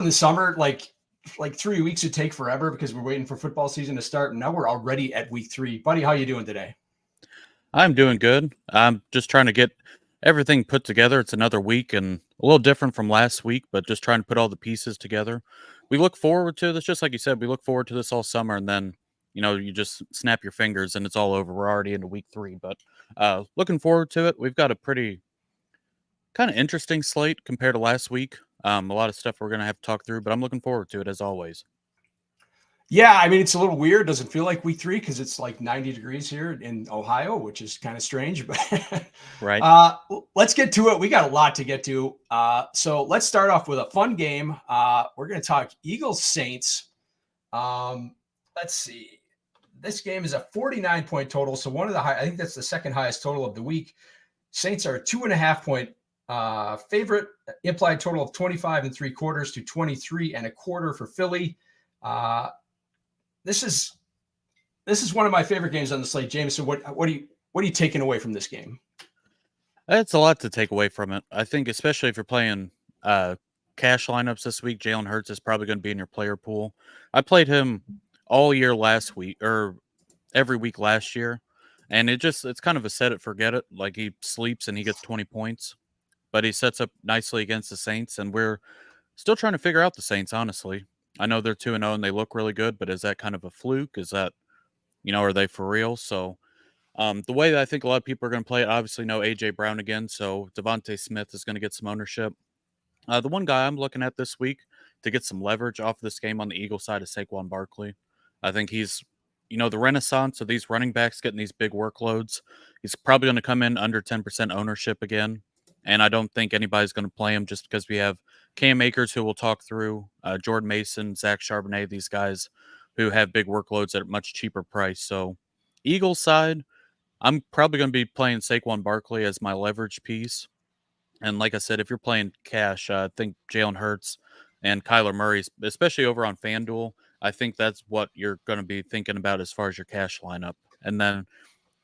in the summer, like 3 weeks would take forever because we're waiting for football season to start, and now we're already at week 3. Buddy, how you doing today? I'm doing good. I'm just trying to get everything put together. It's another week and a little different from last week, but just trying to put all the pieces together. We look forward to this, just like you said, we look forward to this all summer, and then, you just snap your fingers and it's all over. We're already into week 3, but looking forward to it. We've got a pretty kind of interesting slate compared to last week. A lot of stuff we're going to have to talk through, but I'm looking forward to it as always. Yeah, I mean, it's a little weird. Doesn't feel like week 3 because it's like 90 degrees here in Ohio, which is kind of strange. But Right. let's get to it. We got a lot to get to. So let's start off with a fun game. We're going to talk Eagles Saints. Let's see. This game is a 49-point total. So one of the I think that's the second highest total of the week. Saints are a 2.5-point favorite. Implied total of 25.75 to 23.25 for Philly. This is one of my favorite games on the slate. Jameson, what are you taking away from this game? It's a lot to take away from it. I think, especially if you're playing cash lineups this week, Jalen Hurts is probably going to be in your player pool. I played him all year last week, or every week last year, and it's kind of a set it forget it. Like, he sleeps and he gets 20 points, but he sets up nicely against the Saints, and we're still trying to figure out the Saints, honestly. I know they're 2-0 and they look really good, but is that kind of a fluke? Is that, are they for real? So the way that I think a lot of people are going to play it, obviously no A.J. Brown again, so Devontae Smith is going to get some ownership. The one guy I'm looking at this week to get some leverage off of this game on the Eagle side is Saquon Barkley. I think he's, the renaissance of these running backs getting these big workloads. He's probably going to come in under 10% ownership again, and I don't think anybody's going to play him just because we have Cam Akers, who we'll talk through, Jordan Mason, Zach Charbonnet, these guys who have big workloads at a much cheaper price. So Eagles side, I'm probably going to be playing Saquon Barkley as my leverage piece. And like I said, if you're playing cash, I think Jalen Hurts and Kyler Murray, especially over on FanDuel, I think that's what you're going to be thinking about as far as your cash lineup. And then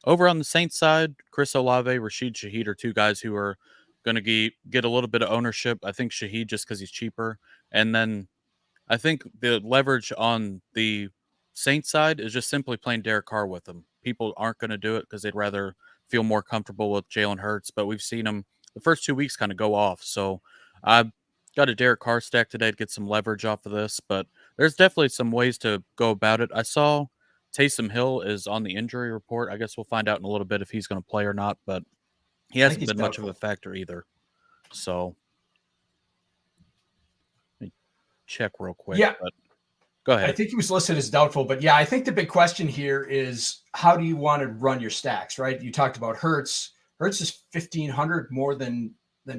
over on the Saints side, Chris Olave, Rashid Shaheed are two guys who are going to get a little bit of ownership. I think Shaheed just because he's cheaper. And then I think the leverage on the Saints side is just simply playing Derek Carr with them. People aren't going to do it because they'd rather feel more comfortable with Jalen Hurts, but we've seen him the first 2 weeks kind of go off. So I've got a Derek Carr stack today to get some leverage off of this, but there's definitely some ways to go about it. I saw Taysom Hill is on the injury report. I guess we'll find out in a little bit if he's going to play or not, but he I think hasn't he's been much of doubtful. a factor either. So let me check real quick. Yeah. But go ahead. I think he was listed as doubtful, but yeah, I think the big question here is how do you want to run your stacks, right? You talked about Hurts. Hurts is 1,500 more than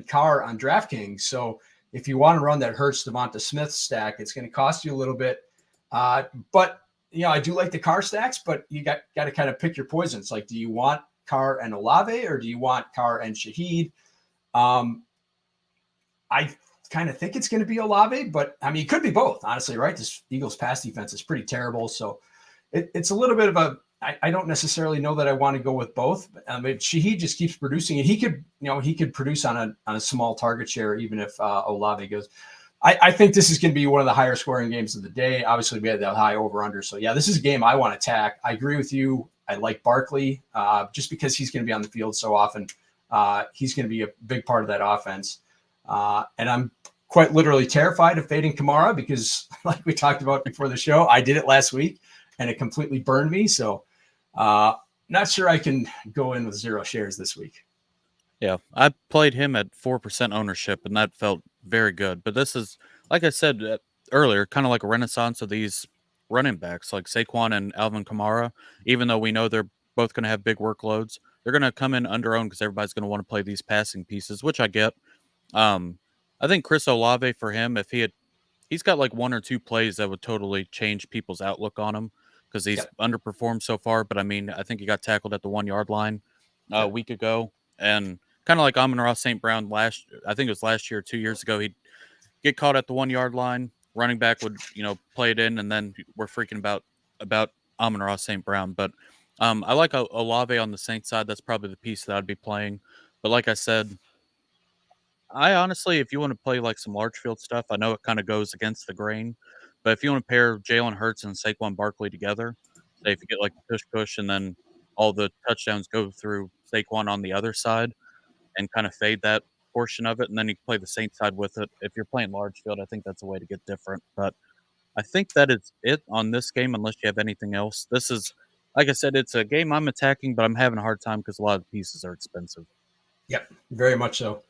Carr on DraftKings. So if you want to run that Hurts Devonta Smith stack, it's going to cost you a little bit. But I do like the Carr stacks, but you got to kind of pick your poisons. Like, do you want Carr and Olave or do you want Carr and Shaheed? I kind of think it's going to be Olave, but I mean, it could be both, honestly, right? This Eagles pass defense is pretty terrible. So it's a little bit of I don't necessarily know that I want to go with both. But Shaheed just keeps producing, and he could produce on a small target share, even if Olave goes. I think this is going to be one of the higher scoring games of the day. Obviously, we had that high over under. So yeah, this is a game I want to attack. I agree with you. I like Barkley just because he's going to be on the field so often. He's going to be a big part of that offense. And I'm quite literally terrified of fading Kamara because, like we talked about before the show, I did it last week and it completely burned me. So not sure I can go in with 0 shares this week. Yeah, I played him at 4% ownership, and that felt very good. But this is, like I said earlier, kind of like a renaissance of these running backs like Saquon and Alvin Kamara. Even though we know they're both going to have big workloads, they're going to come in under owned because everybody's going to want to play these passing pieces, which I get. I think Chris Olave for him, if he's got like 1 or 2 plays that would totally change people's outlook on him because he's underperformed so far. But I mean, I think he got tackled at the 1-yard line a week ago, and kind of like Amon-Ra St. Brown I think it was last year, 2 years ago, he'd get caught at the 1-yard line. Running back would, play it in, and then we're freaking about Amon-Ra St. Brown. But I like Olave on the Saints side. That's probably the piece that I'd be playing. But like I said, I honestly, if you want to play like some large field stuff, I know it kind of goes against the grain, but if you want to pair Jalen Hurts and Saquon Barkley together, say if you get like a push and then all the touchdowns go through Saquon on the other side and kind of fade that portion of it, and then you can play the Saints side with it. If you're playing large field, I think that's a way to get different. But I think that is it on this game, unless you have anything else. This is, like I said, it's a game I'm attacking, but I'm having a hard time because a lot of the pieces are expensive. Yep, very much so.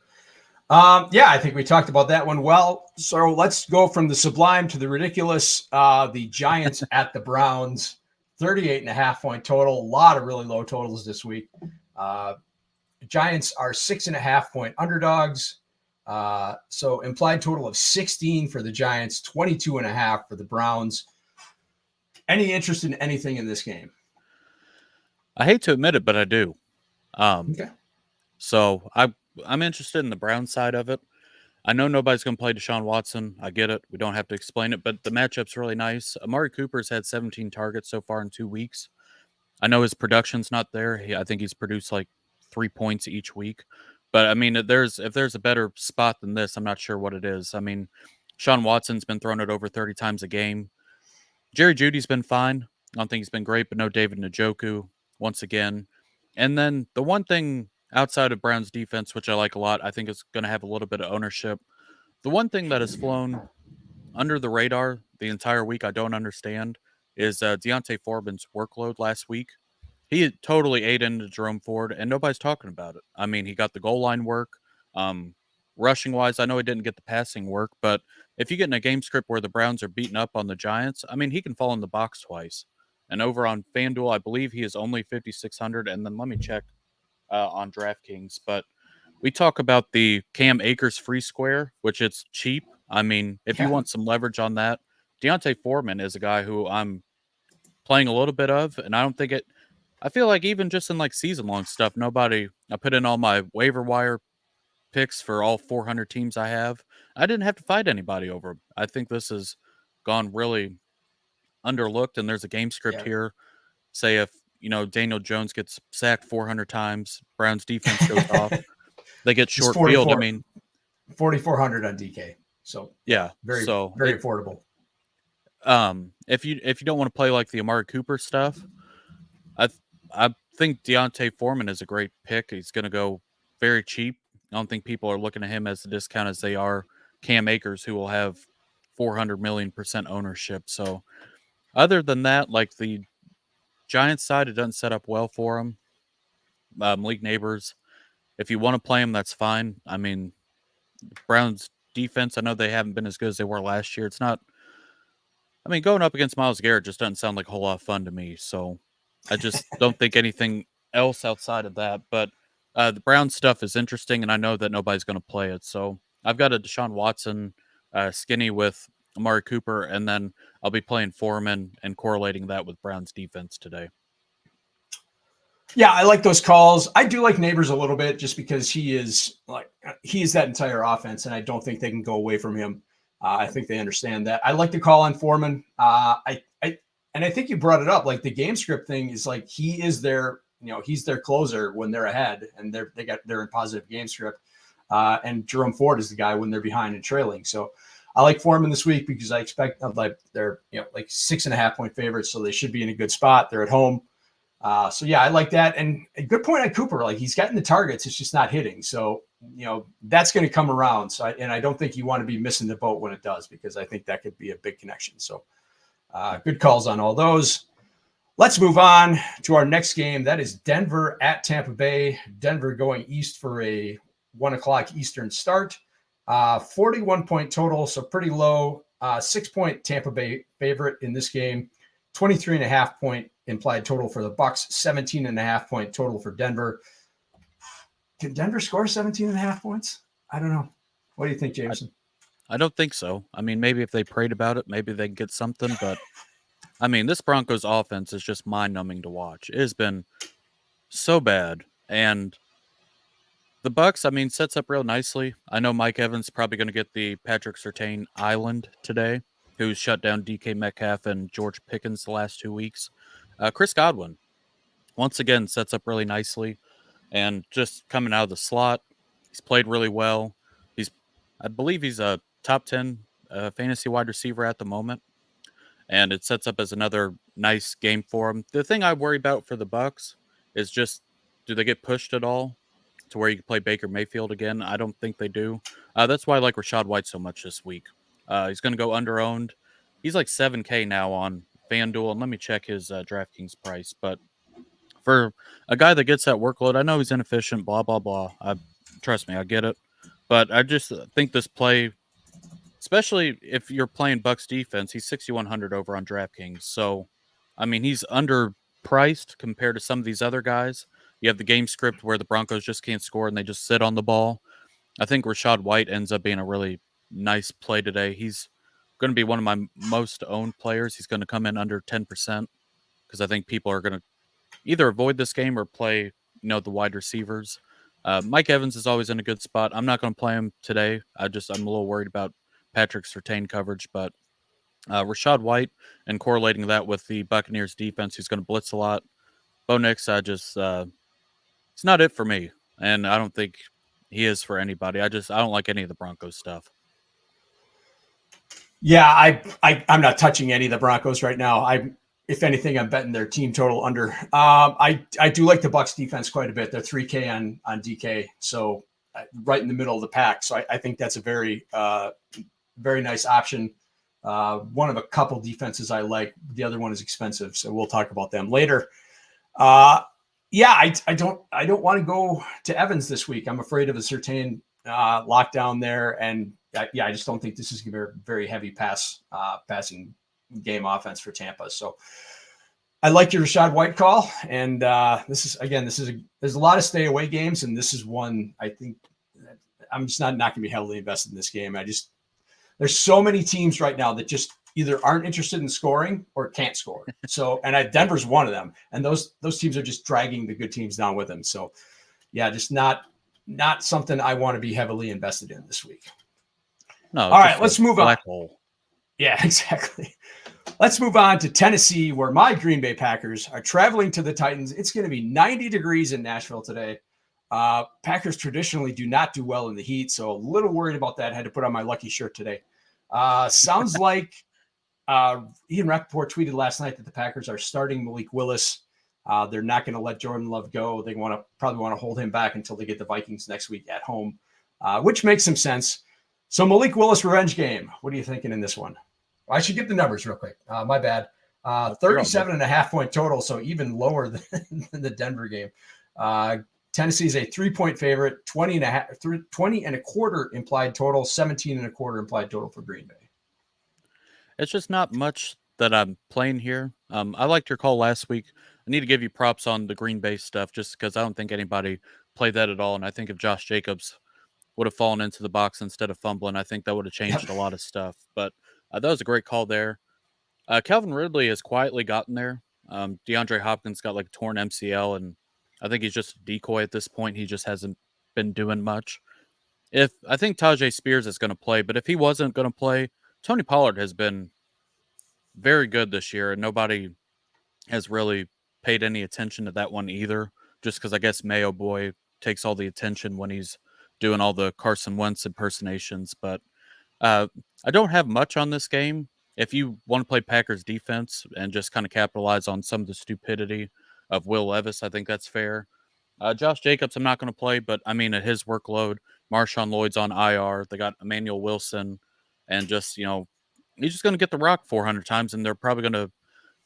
Yeah, I think we talked about that one well. So let's go from the sublime to the ridiculous. The Giants at the Browns, 38.5-point total. A lot of really low totals this week. Giants are 6.5-point underdogs. So implied total of 16 for the Giants, 22.5 for the Browns. Any interest in anything in this game? I hate to admit it, but I do. Okay. So I'm interested in the Brown side of it. I know nobody's going to play Deshaun Watson. I get it. We don't have to explain it, but the matchup's really nice. Amari Cooper's had 17 targets so far in 2 weeks. I know his production's not there. I think he's produced like 3 points each week. But I mean, if there's a better spot than this, I'm not sure what it is. I mean, Deshaun Watson's been throwing it over 30 times a game. Jerry Jeudy's been fine. I don't think he's been great, but no David Njoku once again. And then the one thing outside of Brown's defense, which I like a lot, I think is going to have a little bit of ownership. The one thing that has flown under the radar the entire week I don't understand is Deontay Foreman's workload last week. He had totally ate into Jerome Ford, and nobody's talking about it. I mean, he got the goal line work. Rushing wise, I know he didn't get the passing work, but if you get in a game script where the Browns are beating up on the Giants, I mean, he can fall in the box twice. And over on FanDuel, I believe he is only 5,600. And then let me check on DraftKings. But we talk about the Cam Akers free square, which it's cheap. I mean, if you want some leverage on that, Deontay Foreman is a guy who I'm playing a little bit of, and I don't think it. I feel like even just in like season long stuff, I put in all my waiver wire picks for all 400 teams I have. I didn't have to fight anybody over them. I think this has gone really underlooked, and there's a game script here. Say if Daniel Jones gets sacked 400 times, Browns defense goes off, they get short field. I mean, 4,400 on DK. So yeah, very affordable. If you don't want to play like the Amari Cooper stuff, I think Deontay Foreman is a great pick. He's going to go very cheap. I don't think people are looking at him as a discount as they are Cam Akers, who will have 400 million% ownership. So other than that, like the Giants side, it doesn't set up well for him. Malik Neighbors, if you want to play him, that's fine. I mean, Browns defense, I know they haven't been as good as they were last year. It's not, I mean, going up against Myles Garrett just doesn't sound like a whole lot of fun to me. So I just don't think anything else outside of that. But the Brown stuff is interesting, and I know that nobody's going to play it. So I've got a Deshaun Watson skinny with Amari Cooper, and then I'll be playing Foreman and correlating that with Brown's defense today. Yeah, I like those calls. I do like Neighbors a little bit just because he is that entire offense, and I don't think they can go away from him. I think they understand that. I like the call on Foreman. And I think you brought it up. Like the game script thing is like he is their, he's their closer when they're ahead and they're in positive game script. And Jerome Ford is the guy when they're behind and trailing. So I like Foreman this week because I expect they're like 6.5-point favorites, so they should be in a good spot. They're at home. So yeah, I like that. And a good point on Cooper. Like he's gotten the targets, it's just not hitting. So that's going to come around. So I don't think you want to be missing the boat when it does, because I think that could be a big connection. So good calls on all those. Let's move on to our next game. That is Denver at Tampa Bay. Denver going east for a 1:00 Eastern start. 41-point total, so pretty low. 6-point Tampa Bay favorite in this game. 23.5-point implied total for the Bucks. 17.5-point total for Denver. Can Denver score 17.5 points? I don't know. What do you think, Jameson? I don't think so. I mean, maybe if they prayed about it, maybe they can get something. But, I mean, this Broncos offense is just mind-numbing to watch. It has been so bad. And the Bucks, I mean, sets up real nicely. I know Mike Evans is probably going to get the Patrick Surtain Island today, who's shut down DK Metcalf and George Pickens the last 2 weeks. Chris Godwin, once again, sets up really nicely. And just coming out of the slot, he's played really well. I believe he's a top 10 fantasy wide receiver at the moment, and it sets up as another nice game for him. The thing I worry about for the Bucks is just, do they get pushed at all to where you can play Baker Mayfield again? I don't think they do. That's why I like Rashad White so much this week. He's going to go under owned. He's like 7K now on FanDuel, and let me check his DraftKings price. But for a guy that gets that workload, I know he's inefficient, blah, blah, blah. Trust me, I get it. But I just think this play, especially if you're playing Bucks defense, he's 6,100 over on DraftKings. So, I mean, he's underpriced compared to some of these other guys. You have the game script where the Broncos just can't score and they just sit on the ball. I think Rashad White ends up being a really nice play today. He's going to be one of my most owned players. He's going to come in under 10% because I think people are going to either avoid this game or play, the wide receivers. Mike Evans is always in a good spot. I'm not going to play him today. I'm a little worried about Patrick Surtain coverage, but Rashad White and correlating that with the Buccaneers defense, who's going to blitz a lot. Bo Nix, it's not it for me, and I don't think he is for anybody. I don't like any of the Broncos stuff. Yeah, I'm not touching any of the Broncos right now. If anything, I'm betting their team total under. I do like the Bucks defense quite a bit. They're 3K on DK, so right in the middle of the pack. So I think that's a very very nice option. One of a couple defenses I like. The other one is expensive, so we'll talk about them later. I don't want to go to Evans this week. I'm afraid of a certain lockdown there, and I just don't think this is going to be a very heavy passing game offense for Tampa. So I like your Rashad White call, and there's a lot of stay away games, and this is one I think I'm just not going to be heavily invested in this game. There's so many teams right now that just either aren't interested in scoring or can't score. So, and Denver's one of them, and those teams are just dragging the good teams down with them. So, yeah, just not something I want to be heavily invested in this week. No. All right, let's move on. Hole. Yeah, exactly. Let's move on to Tennessee, where my Green Bay Packers are traveling to the Titans. It's going to be 90 degrees in Nashville today. Packers traditionally do not do well in the heat, so a little worried about that. Had to put on my lucky shirt today. Sounds like Ian Rappaport tweeted last night that the Packers are starting Malik Willis. They're not going to let Jordan Love go. They probably want to hold him back until they get the Vikings next week at home, which makes some sense. So Malik Willis revenge game. What are you thinking in this one? I should give the numbers real quick. My bad. 37.5 point total, so even lower than the Denver game. Tennessee is a 3-point favorite, 20 and a quarter implied total, 17 and a quarter implied total for Green Bay. It's just not much that I'm playing here. I liked your call last week. I need to give you props on the Green Bay stuff just because I don't think anybody played that at all. And I think if Josh Jacobs would have fallen into the box instead of fumbling, I think that would have changed a lot of stuff. But that was a great call there. Calvin Ridley has quietly gotten there. DeAndre Hopkins got like torn MCL, and I think he's just a decoy at this point. He just hasn't been doing much. I think Tajay Spears is going to play, but if he wasn't going to play, Tony Pollard has been very good this year, and nobody has really paid any attention to that one either, just because I guess Mayo Boy takes all the attention when he's doing all the Carson Wentz impersonations. But I don't have much on this game. If you want to play Packers defense and just kind of capitalize on some of the stupidity of Will Levis, I think that's fair. Josh Jacobs, I'm not going to play, but I mean, at his workload, Marshawn Lloyd's on IR. They got Emmanuel Wilson, and just, he's just going to get the rock 400 times, and they're probably going to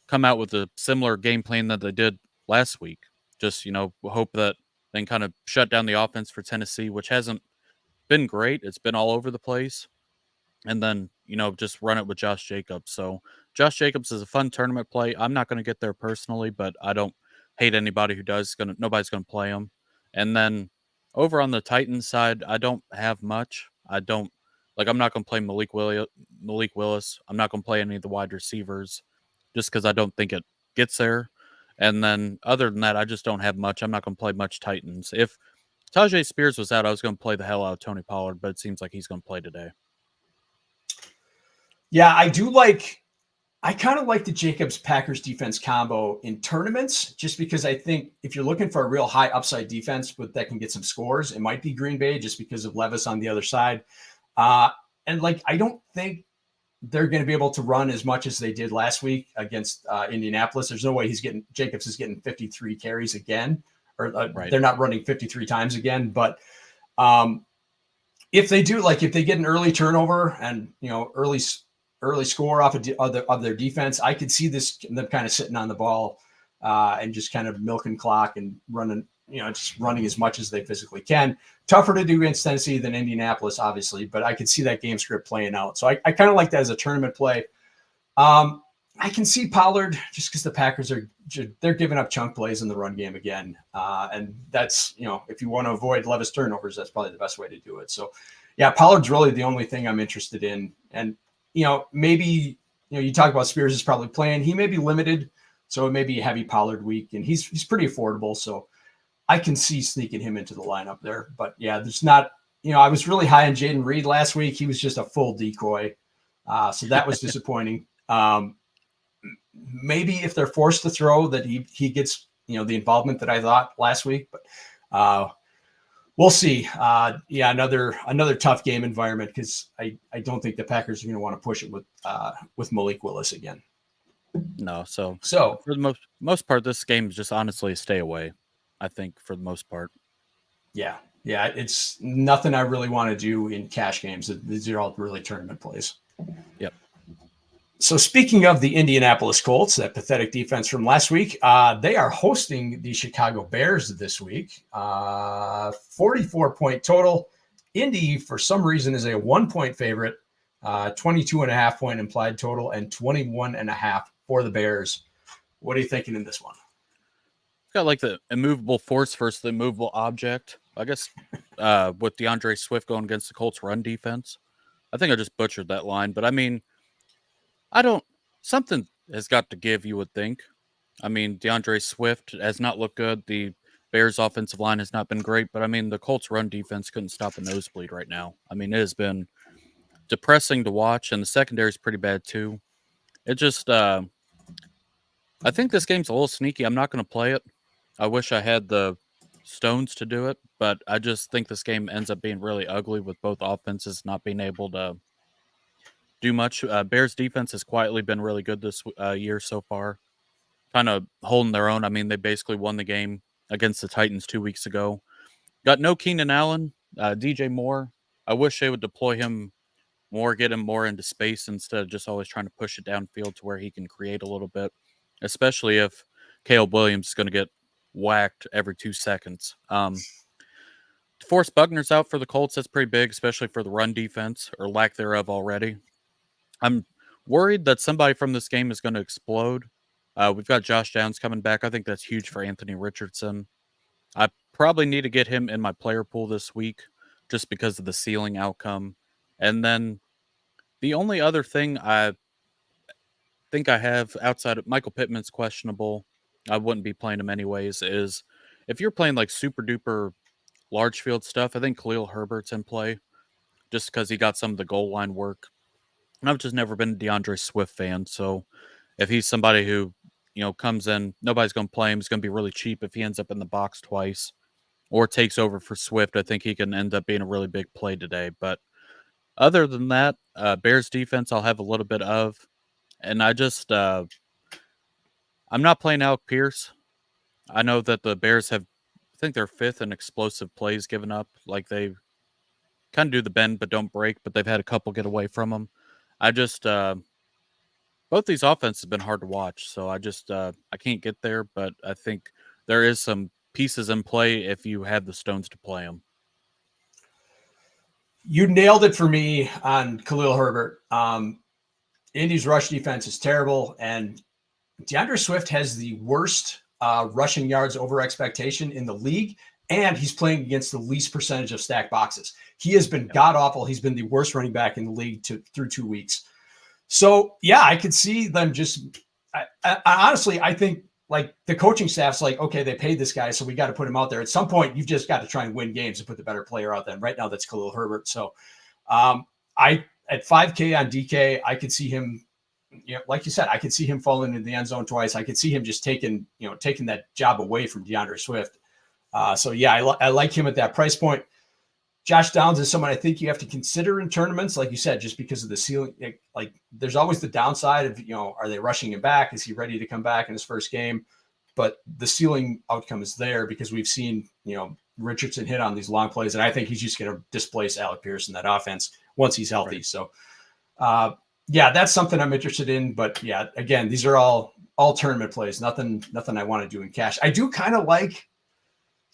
come out with a similar game plan that they did last week. Just, hope that they can kind of shut down the offense for Tennessee, which hasn't been great. It's been all over the place. And then, just run it with Josh Jacobs. So Josh Jacobs is a fun tournament play. I'm not going to get there personally, but I don't hate anybody who does. Nobody's going to play him. And then over on the Titans side, I don't have much. I'm not going to play Malik Willis. I'm not going to play any of the wide receivers just because I don't think it gets there. And then other than that, I just don't have much. I'm not going to play much Titans. If Tajay Spears was out, I was going to play the hell out of Tony Pollard, but it seems like he's going to play today. Yeah, I kind of like the Jacobs Packers defense combo in tournaments, just because I think if you're looking for a real high upside defense that can get some scores, it might be Green Bay just because of Levis on the other side. And like, I don't think they're going to be able to run as much as they did last week against Indianapolis. There's no way Jacobs is getting 53 carries again, or Right. they're not running 53 times again. But if they do, like if they get an early turnover and, early score off of their defense, I could see them kind of sitting on the ball and just kind of milking clock and running, just running as much as they physically can. Tougher to do against Tennessee than Indianapolis, obviously, but I could see that game script playing out. So I kind of like that as a tournament play. I can see Pollard just because the Packers they're giving up chunk plays in the run game again. And that's, if you want to avoid Levis turnovers, that's probably the best way to do it. So yeah, Pollard's really the only thing I'm interested in. And, maybe, you talk about Spears is probably playing. He may be limited, so it may be a heavy Pollard week, and he's pretty affordable. So I can see sneaking him into the lineup there. But yeah, there's not, I was really high on Jaden Reed last week. He was just a full decoy. So that was disappointing. Maybe if they're forced to throw that he gets, the involvement that I thought last week, but we'll see. Yeah, another tough game environment because I don't think the Packers are going to want to push it with Malik Willis again. No, so for the most part, this game is just honestly a stay away. I think for the most part. Yeah, it's nothing I really want to do in cash games. These are all really tournament plays. Yep. So speaking of the Indianapolis Colts, that pathetic defense from last week, they are hosting the Chicago Bears this week. 44-point total. Indy, for some reason, is a 1-point favorite. 22.5 point implied total and 21.5 for the Bears. What are you thinking in this one? It's got like the immovable force versus the immovable object. I guess with DeAndre Swift going against the Colts run defense. I think I just butchered that line, but I mean, something has got to give, you would think. I mean, DeAndre Swift has not looked good. The Bears offensive line has not been great, but I mean, the Colts run defense couldn't stop a nosebleed right now. I mean, it has been depressing to watch, and the secondary is pretty bad too. It just, I think this game's a little sneaky. I'm not going to play it. I wish I had the stones to do it, but I just think this game ends up being really ugly with both offenses not being able to do much. Bears defense has quietly been really good this year so far, kind of holding their own. I mean, they basically won the game against the Titans 2 weeks ago. Got no Keenan Allen, DJ Moore. I wish they would deploy him more, get him more into space instead of just always trying to push it downfield to where he can create a little bit, especially if Caleb Williams is going to get whacked every 2 seconds. Forrest Buckner's out for the Colts. That's pretty big, especially for the run defense, or lack thereof already. I'm worried that somebody from this game is going to explode. We've got Josh Downs coming back. I think that's huge for Anthony Richardson. I probably need to get him in my player pool this week just because of the ceiling outcome. And then the only other thing I think I have outside of Michael Pittman's questionable, I wouldn't be playing him anyways, is if you're playing like super duper large field stuff, I think Khalil Herbert's in play just because he got some of the goal line work. And I've just never been a DeAndre Swift fan. So if he's somebody who, comes in, nobody's going to play him. He's going to be really cheap if he ends up in the box twice or takes over for Swift. I think he can end up being a really big play today. But other than that, Bears defense, I'll have a little bit of. And I just, I'm not playing Alec Pierce. I know that the Bears have, I think they're 5th in explosive plays given up. Like they kind of do the bend but don't break, but they've had a couple get away from them. I just, both these offenses have been hard to watch, so I just, I can't get there, but I think there is some pieces in play if you have the stones to play them. You nailed it for me on Khalil Herbert. Indy's rush defense is terrible, and DeAndre Swift has the worst rushing yards over expectation in the league, and he's playing against the least percentage of stacked boxes. He has been god-awful. He's been the worst running back in the league through 2 weeks. So, yeah, I could see them just honestly, I think, like, the coaching staff's like, okay, they paid this guy, so we got to put him out there. At some point, you've just got to try and win games and put the better player out there. And right now, that's Khalil Herbert. So, at 5K on DK, I could see him, like you said, I could see him falling into the end zone twice. I could see him just taking that job away from DeAndre Swift. So, yeah, I like him at that price point. Josh Downs is someone I think you have to consider in tournaments, like you said, just because of the ceiling. Like there's always the downside of, are they rushing him back? Is he ready to come back in his first game? But the ceiling outcome is there because we've seen, Richardson hit on these long plays, and I think he's just going to displace Alec Pierce in that offense once he's healthy. Right. So, that's something I'm interested in. But yeah, again, these are all tournament plays. Nothing I want to do in cash. I do kind of like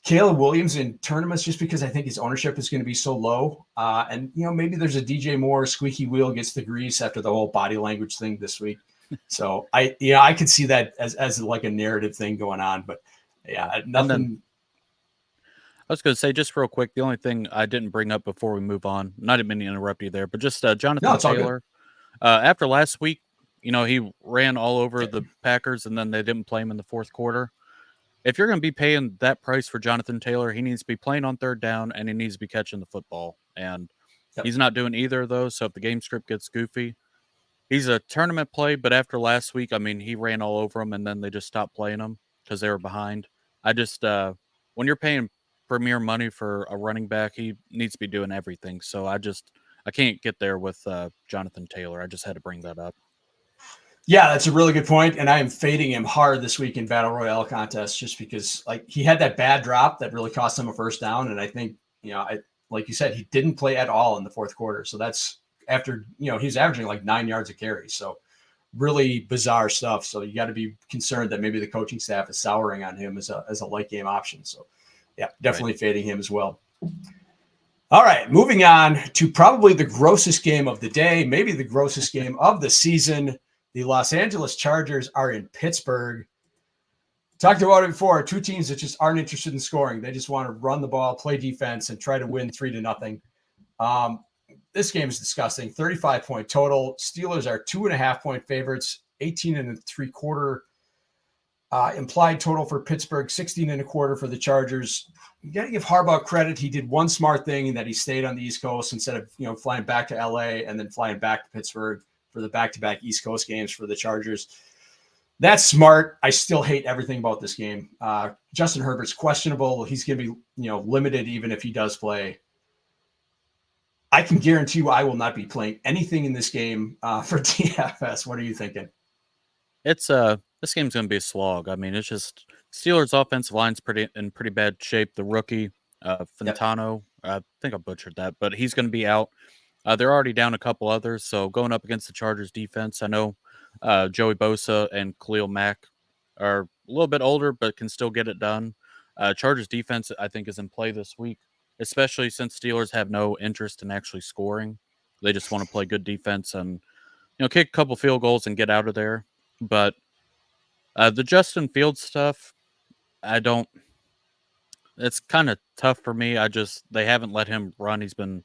Caleb Williams in tournaments just because I think his ownership is going to be so low. And maybe there's a DJ Moore squeaky wheel gets the grease after the whole body language thing this week. So I could see that as like a narrative thing going on, but nothing. I was going to say just real quick, the only thing I didn't bring up before we move on, not even to interrupt you there, but just Jonathan Taylor. After last week, he ran all over the Packers and then they didn't play him in the fourth quarter. If you're going to be paying that price for Jonathan Taylor, he needs to be playing on third down and he needs to be catching the football. And he's not doing either of those. So if the game script gets goofy, he's a tournament play. But after last week, he ran all over them and then they just stopped playing him because they were behind. I just, when you're paying premier money for a running back, he needs to be doing everything. So I can't get there with Jonathan Taylor. I just had to bring that up. Yeah, that's a really good point. And I am fading him hard this week in Battle Royale contests just because he had that bad drop that really cost him a first down. And I think, like you said, he didn't play at all in the fourth quarter. So that's after, he's averaging like 9 yards a carry. So really bizarre stuff. So you got to be concerned that maybe the coaching staff is souring on him as a late game option. So yeah, definitely fading him as well. All right, moving on to probably the grossest game of the day, maybe the grossest game of the season. The Los Angeles Chargers are in Pittsburgh. Talked about it before. Two teams that just aren't interested in scoring. They just want to run the ball, play defense, and try to win 3-0. This game is disgusting. 35-point total. Steelers are 2.5-point favorites. 18.75 implied total for Pittsburgh. 16.25 for the Chargers. You got to give Harbaugh credit. He did one smart thing in that he stayed on the East Coast instead of flying back to LA and then flying back to Pittsburgh for the back-to-back East Coast games for the Chargers. That's smart. I still hate everything about this game. Justin Herbert's questionable. He's going to be, limited even if he does play. I can guarantee you I will not be playing anything in this game for DFS. What are you thinking? It's this game's going to be a slog. It's just Steelers' offensive line's in pretty bad shape. The rookie, Fantano, I think I butchered that, but he's going to be out. They're already down a couple others, so going up against the Chargers defense, I know Joey Bosa and Khalil Mack are a little bit older, but can still get it done. Chargers defense, I think, is in play this week, especially since Steelers have no interest in actually scoring. They just want to play good defense and kick a couple field goals and get out of there. But the Justin Fields stuff, it's kind of tough for me. They haven't let him run. He's been,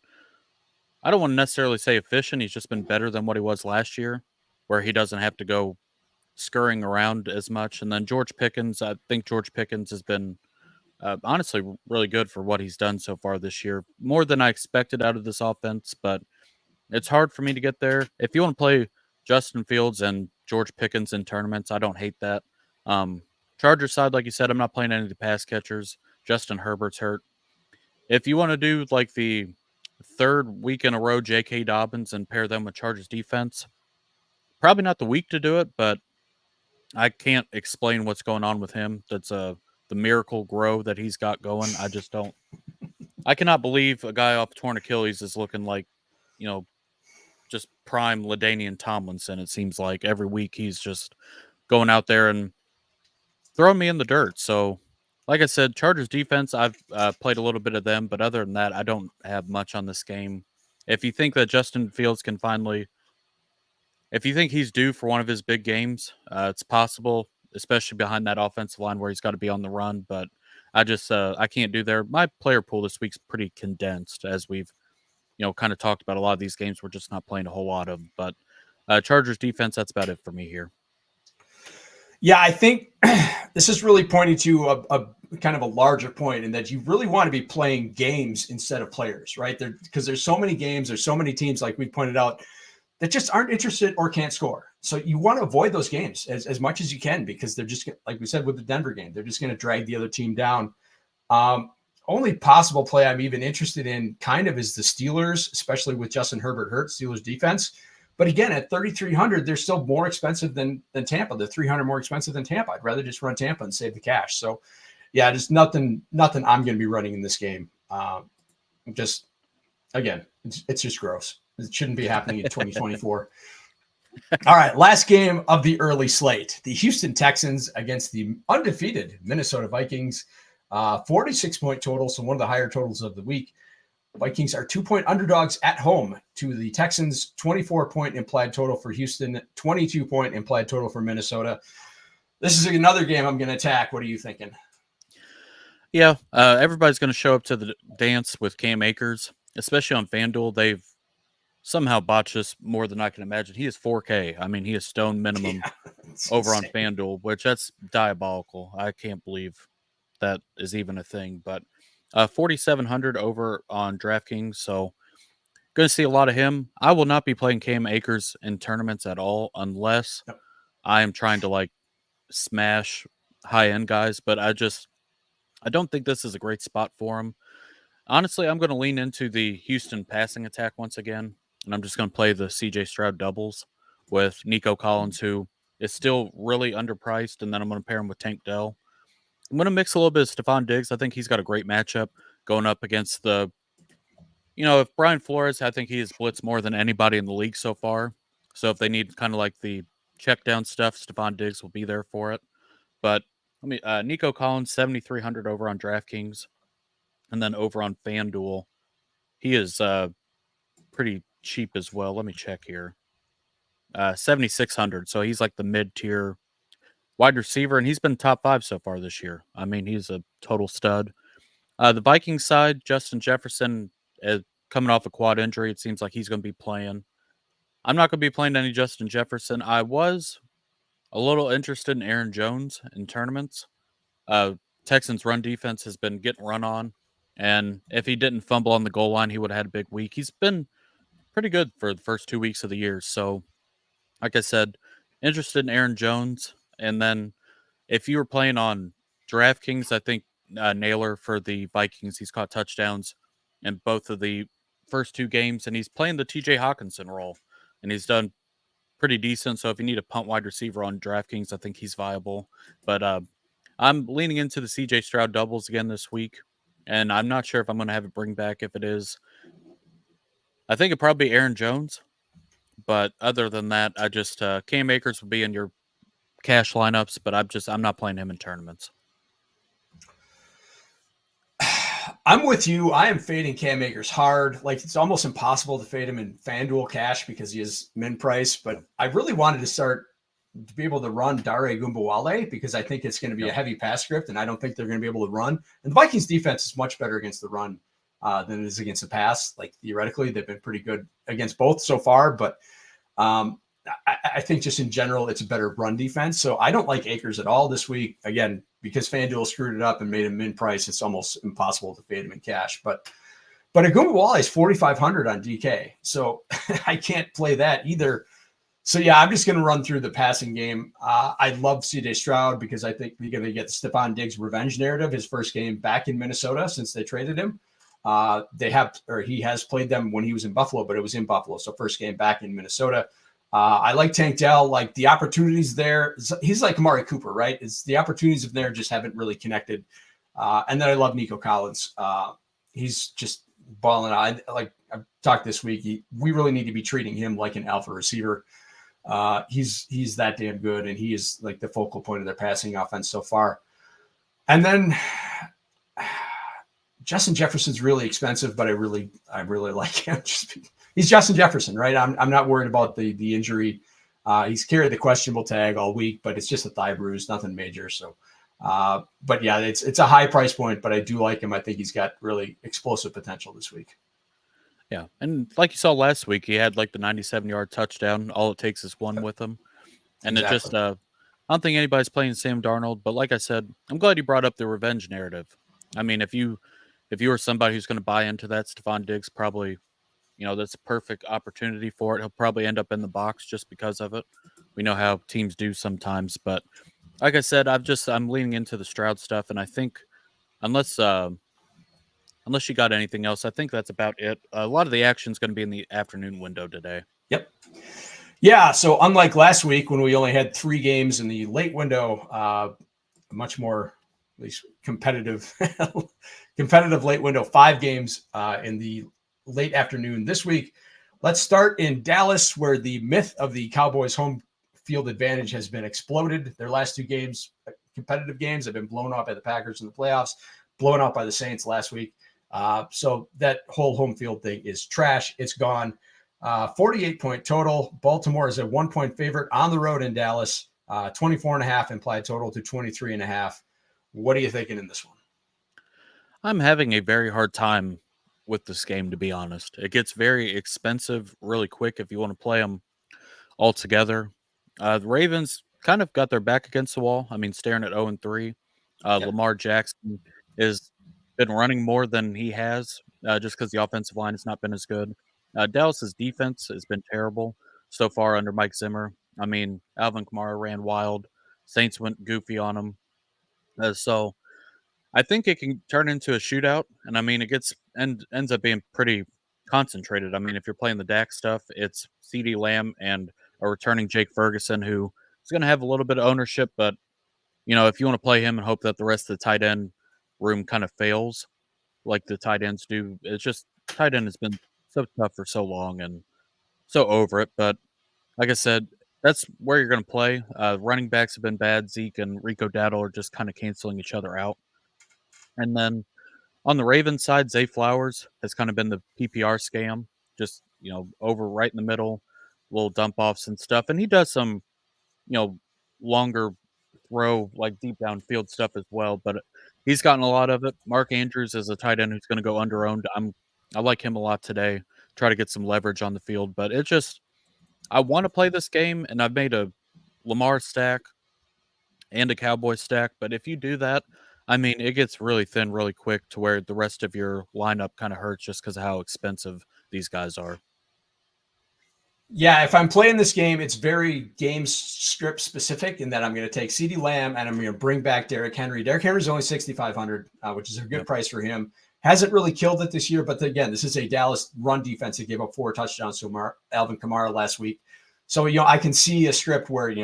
I don't want to necessarily say efficient. He's just been better than what he was last year, where he doesn't have to go scurrying around as much. And then George Pickens, I think George Pickens has been honestly really good for what he's done so far this year. More than I expected out of this offense, but it's hard for me to get there. If you want to play Justin Fields and George Pickens in tournaments, I don't hate that. Chargers side, like you said, I'm not playing any of the pass catchers. Justin Herbert's hurt. If you want to do like the third week in a row J.K. Dobbins and pair them with Chargers defense, probably not the week to do it, but I can't explain what's going on with him. That's the miracle grow that he's got going. I just don't. I cannot believe a guy off torn Achilles is looking like, just prime LaDainian Tomlinson. It seems like every week he's just going out there and throwing me in the dirt. So, like I said, Chargers defense, I've played a little bit of them, but other than that, I don't have much on this game. If you think that Justin Fields can finally, if you think he's due for one of his big games, it's possible, especially behind that offensive line where he's got to be on the run. But I can't do there. My player pool this week's pretty condensed, as we've, kind of talked about a lot of these games. We're just not playing a whole lot of them. But Chargers defense, that's about it for me here. Yeah, I think this is really pointing to a kind of a larger point in that you really want to be playing games instead of players, right? Because there's so many games, there's so many teams, like we pointed out, that just aren't interested or can't score. So you want to avoid those games as much as you can, because they're just, like we said with the Denver game, they're just going to drag the other team down. only possible play I'm even interested in kind of is the Steelers, especially with Justin Herbert hurt, Steelers defense. But again, at 3,300, they're still more expensive than Tampa. They're 300 more expensive than Tampa. I'd rather just run Tampa and save the cash. So, yeah, just nothing I'm going to be running in this game. Just again, it's just gross. It shouldn't be happening in 2024. All right, last game of the early slate: the Houston Texans against the undefeated Minnesota Vikings. 46-point total, so one of the higher totals of the week. Vikings are 2-point underdogs at home to the Texans, 24-point implied total for Houston, 22-point implied total for Minnesota. This is another game I'm going to attack. What are you thinking? Yeah, everybody's going to show up to the dance with Cam Akers, especially on FanDuel. They've somehow botched this more than I can imagine. He is 4K. I mean, he is stone minimum over on FanDuel, which that's diabolical. I can't believe that is even a thing. But 4,700 over on DraftKings, so going to see a lot of him. I will not be playing Cam Akers in tournaments at all unless I am trying to like smash high-end guys, but I don't think this is a great spot for him. Honestly, I'm going to lean into the Houston passing attack once again, and I'm just going to play the CJ Stroud doubles with Nico Collins, who is still really underpriced, and then I'm going to pair him with Tank Dell. I'm going to mix a little bit of Stephon Diggs. I think he's got a great matchup going up against the, if Brian Flores, I think he has blitzed more than anybody in the league so far. So if they need kind of like the check down stuff, Stephon Diggs will be there for it. But Nico Collins, 7,300 over on DraftKings, and then over on FanDuel, he is pretty cheap as well. Let me check here. 7,600. So he's like the mid-tier wide receiver, and he's been top 5 so far this year. I mean, he's a total stud. The Vikings side, Justin Jefferson, coming off a quad injury, it seems like he's going to be playing. I'm not going to be playing any Justin Jefferson. I was a little interested in Aaron Jones in tournaments. Texans' run defense has been getting run on, and if he didn't fumble on the goal line, he would have had a big week. He's been pretty good for the first 2 weeks of the year. So, like I said, interested in Aaron Jones. And then if you were playing on DraftKings, I think Naylor for the Vikings, he's caught touchdowns in both of the first 2 games, and he's playing the TJ Hawkinson role, and he's done pretty decent. So if you need a punt wide receiver on DraftKings, I think he's viable. But I'm leaning into the CJ Stroud doubles again this week, and I'm not sure if I'm going to have it bring back. If it is, I think it'd probably be Aaron Jones. But other than that, I just Cam Akers will be in your cash lineups, but I'm not playing him in tournaments. I'm with you. I am fading Cam Akers hard. Like, it's almost impossible to fade him in FanDuel cash because he is min price. But I really wanted to be able to run Dare Gumbawale because I think it's going to be a heavy pass script, and I don't think they're going to be able to run. And the Vikings defense is much better against the run than it is against the pass. Like, theoretically, they've been pretty good against both so far, but I think just in general, it's a better run defense. So I don't like Akers at all this week. Again, because FanDuel screwed it up and made him min price, it's almost impossible to fade him in cash. But Agumbawale is 4,500 on DK, so I can't play that either. So yeah, I'm just going to run through the passing game. I love CJ Stroud because I think we're going to get the Stephon Diggs revenge narrative. His first game back in Minnesota since they traded him. He has played them when he was in Buffalo, but it was in Buffalo. So first game back in Minnesota. I like Tank Dell, like the opportunities there. He's like Amari Cooper, right? It's the opportunities of there just haven't really connected. And then I love Nico Collins. He's just balling out. Like I've talked this week, we really need to be treating him like an alpha receiver. He's that damn good, and he is like the focal point of their passing offense so far. And then Justin Jefferson's really expensive, but I really like him. He's Justin Jefferson, right? I'm not worried about the injury. He's carried the questionable tag all week, but it's just a thigh bruise, nothing major. So, but yeah, it's a high price point, but I do like him. I think he's got really explosive potential this week. Yeah, and like you saw last week, he had like the 97-yard touchdown. All it takes is one with him, and exactly. It just I don't think anybody's playing Sam Darnold. But like I said, I'm glad you brought up the revenge narrative. I mean, if you were somebody who's going to buy into that, Stephon Diggs probably, that's a perfect opportunity for it. He'll probably end up in the box just because of it. We know how teams do sometimes, but like I said, I'm leaning into the Stroud stuff, and I think unless unless you got anything else, I think that's about it. A lot of the action is going to be in the afternoon window today. Yep. Yeah. So unlike last week when we only had 3 games in the late window, much more at least competitive late window, 5 games in the late afternoon this week. Let's start in Dallas, where the myth of the Cowboys home field advantage has been exploded. Their last 2 games, competitive games, have been blown out by the Packers in the playoffs, blown out by the Saints last week. So that whole home field thing is trash. It's gone. 48-point total. Baltimore is a 1-point favorite on the road in Dallas. 24.5 implied total to 23.5. What are you thinking in this one? I'm having a very hard time with this game, to be honest. It gets very expensive really quick if you want to play them all together. The Ravens kind of got their back against the wall. I mean, staring at 0-3. Yep. Lamar Jackson has been running more than he has just because the offensive line has not been as good. Dallas's defense has been terrible so far under Mike Zimmer. I mean, Alvin Kamara ran wild. Saints went goofy on him. So I think it can turn into a shootout, and I mean it ends up being pretty concentrated. I mean, if you're playing the Dak stuff, it's CD Lamb and a returning Jake Ferguson who is going to have a little bit of ownership, but if you want to play him and hope that the rest of the tight end room kind of fails, like the tight ends do, it's just tight end has been so tough for so long and so over it. But like I said, that's where you're going to play. Running backs have been bad. Zeke and Rico Dowdle are just kind of canceling each other out, and then on the Ravens side, Zay Flowers has kind of been the PPR scam, just, over right in the middle, little dump offs and stuff. And he does some, longer throw, like deep downfield stuff as well. But he's gotten a lot of it. Mark Andrews is a tight end who's going to go under owned. I like him a lot today. Try to get some leverage on the field. But it just, I want to play this game, and I've made a Lamar stack and a Cowboy stack. But if you do that, I mean, it gets really thin really quick to where the rest of your lineup kind of hurts just because of how expensive these guys are. Yeah, if I'm playing this game, it's very game script specific in that I'm going to take CD Lamb and I'm going to bring back Derrick Henry. Derrick Henry's only 6,500, which is a good price for him. Hasn't really killed it this year, but again, this is a Dallas run defense that gave up 4 touchdowns to Alvin Kamara last week. So, I can see a script where,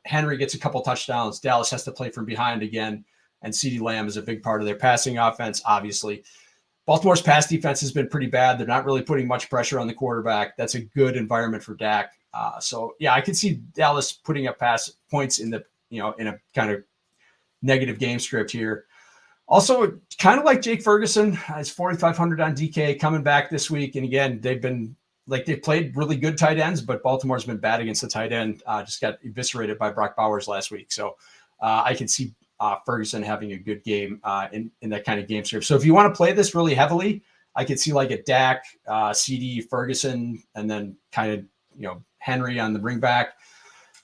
Henry gets a couple touchdowns. Dallas has to play from behind again. And CD Lamb is a big part of their passing offense, obviously. Baltimore's pass defense has been pretty bad. They're not really putting much pressure on the quarterback. That's a good environment for Dak. So, yeah, I could see Dallas putting up pass points in the, in a kind of negative game script here. Also, kind of like Jake Ferguson, it's 4,500 on DK coming back this week. And again, they've played really good tight ends, but Baltimore's been bad against the tight end. Just got eviscerated by Brock Bowers last week. So I can see Ferguson having a good game in that kind of game script. So if you want to play this really heavily, I could see like a Dak, CD, Ferguson, and then kind of, Henry on the bring back.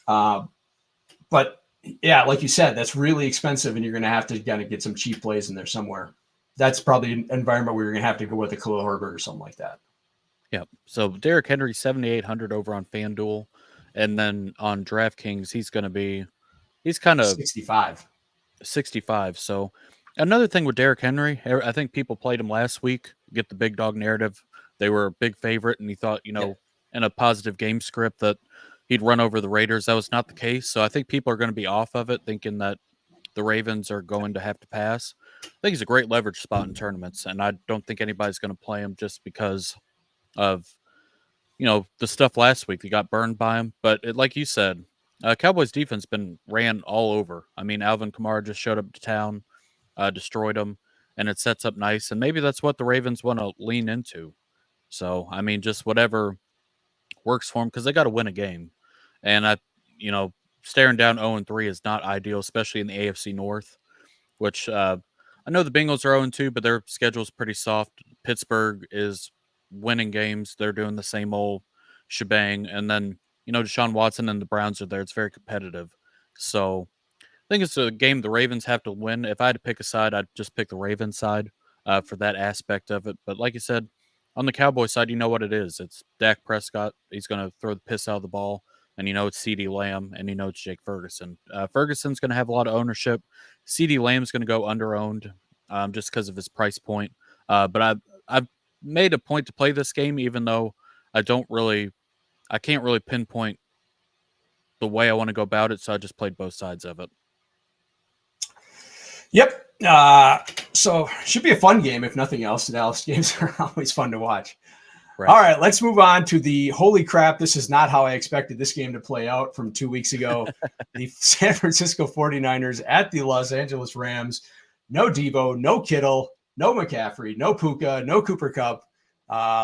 But yeah, like you said, that's really expensive and you're going to have to kind of get some cheap plays in there somewhere. That's probably an environment where you're going to have to go with a Khalil Herbert or something like that. Yeah. So Derrick Henry, 7,800 over on FanDuel. And then on DraftKings, he's kind of 65. So another thing with Derrick Henry, I think people played him last week, get the big dog narrative. They were a big favorite, and he thought, in a positive game script that he'd run over the Raiders. That was not the case. So I think people are going to be off of it, thinking that the Ravens are going to have to pass. I think he's a great leverage spot in tournaments, and I don't think anybody's going to play him just because of, the stuff last week. They got burned by him. But like you said, Cowboys defense been ran all over. I mean, Alvin Kamara just showed up to town, destroyed him, and it sets up nice. And maybe that's what the Ravens want to lean into. So, I mean, just whatever works for them because they got to win a game. And staring down 0-3 is not ideal, especially in the AFC North, which I know the Bengals are 0-2, but their schedule is pretty soft. Pittsburgh is winning games. They're doing the same old shebang. And then, Deshaun Watson and the Browns are there. It's very competitive. So I think it's a game the Ravens have to win. If I had to pick a side, I'd just pick the Ravens side for that aspect of it. But like you said, on the Cowboy side, you know what it is. It's Dak Prescott. He's going to throw the piss out of the ball. And it's CD Lamb, and it's Jake Ferguson. Ferguson's going to have a lot of ownership. CD Lamb's going to go under-owned just because of his price point. But I've made a point to play this game, even though I can't really pinpoint the way I want to go about it. So I just played both sides of it. Yep. So should be a fun game, if nothing else. The Dallas games are always fun to watch. Right. All right, let's move on to the holy crap. This is not how I expected this game to play out from 2 weeks ago. The San Francisco 49ers at the Los Angeles Rams. No Deebo, no Kittle, no McCaffrey, no Puka, no Cooper Kupp.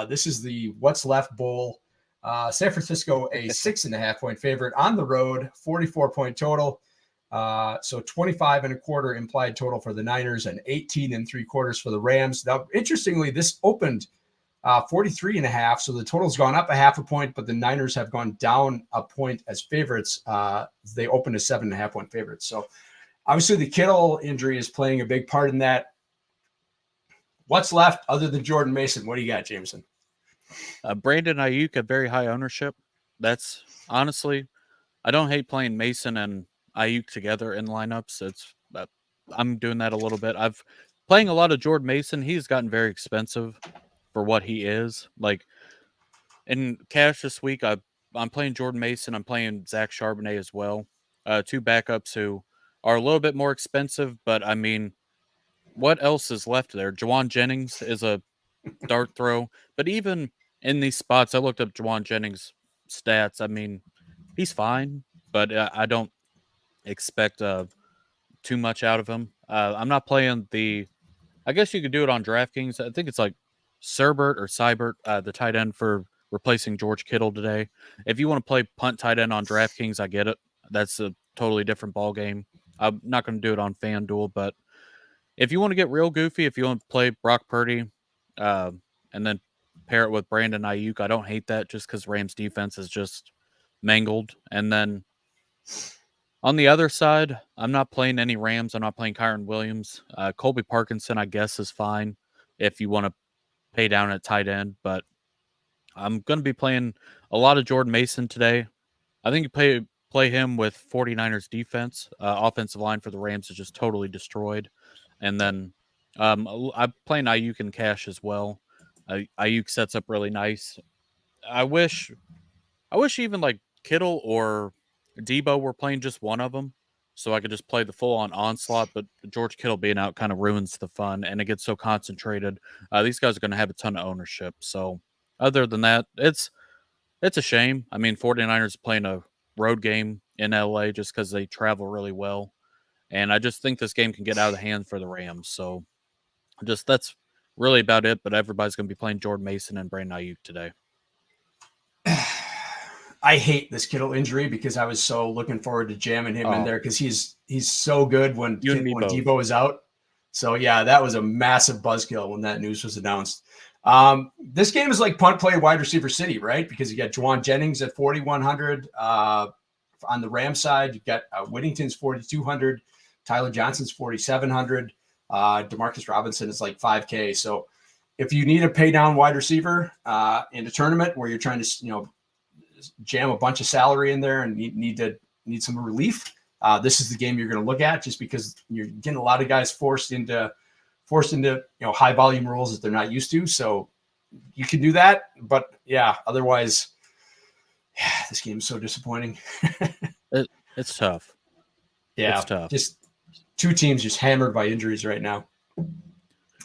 This is the What's Left Bowl. San Francisco, a 6.5-point favorite on the road, 44-point total. So 25.25 implied total for the Niners and 18.75 for the Rams. Now, interestingly, this opened 43.5. So the total's gone up 0.5 point, but the Niners have gone down a point as favorites. They opened as 7.5-point favorites. So obviously the Kittle injury is playing a big part in that. What's left other than Jordan Mason? What do you got, Jameson? Brandon Ayuk at very high ownership. That's honestly, I don't hate playing Mason and Ayuk together in lineups. I'm doing that a little bit. I've playing a lot of Jordan Mason. He's gotten very expensive for what he is. Like in cash this week, I'm playing Jordan Mason. I'm playing Zach Charbonnet as well. Two backups who are a little bit more expensive, but I mean, what else is left there? Juwan Jennings is a dart throw, but even in these spots, I looked up Juwan Jennings' stats. I mean, he's fine, but I don't expect too much out of him. I'm not playing I guess you could do it on DraftKings. I think it's like Seibert or Seibert, the tight end for replacing George Kittle today. If you want to play punt tight end on DraftKings, I get it. That's a totally different ball game. I'm not going to do it on FanDuel, but if you want to get real goofy, if you want to play Brock Purdy, and then pair it with Brandon Ayuk, I don't hate that just because Rams defense is just mangled. And then on the other side, I'm not playing any Rams. I'm not playing Kyron Williams. Colby Parkinson, I guess, is fine if you want to pay down at tight end. But I'm going to be playing a lot of Jordan Mason today. I think you play him with 49ers defense. Offensive line for the Rams is just totally destroyed. And then I'm playing Ayuk in cash as well. Ayuk sets up really nice. I wish even like Kittle or Deebo were playing just one of them, so I could just play the full-on onslaught. But George Kittle being out kind of ruins the fun, and it gets so concentrated. These guys are going to have a ton of ownership. So other than that, it's a shame. I mean, 49ers playing a road game in LA just because they travel really well. And I just think this game can get out of hand for the Rams. So that's really about it. But everybody's going to be playing Jordan Mason and Brandon Ayuk today. I hate this Kittle injury because I was so looking forward to jamming him in there because he's so good when Deebo is out. So, yeah, that was a massive buzzkill when that news was announced. This game is like punt play wide receiver city, right? Because you got Juwan Jennings at 4,100. On the Ram side, you've got Whittington's 4,200. Tyler Johnson's 4,700. Demarcus Robinson is like 5K. So if you need a pay down wide receiver in a tournament where you're trying to, jam a bunch of salary in there and need some relief, this is the game you're going to look at just because you're getting a lot of guys forced into high volume roles that they're not used to. So you can do that, but yeah, otherwise, this game is so disappointing. It's tough. Yeah, it's tough. Just two teams just hammered by injuries right now,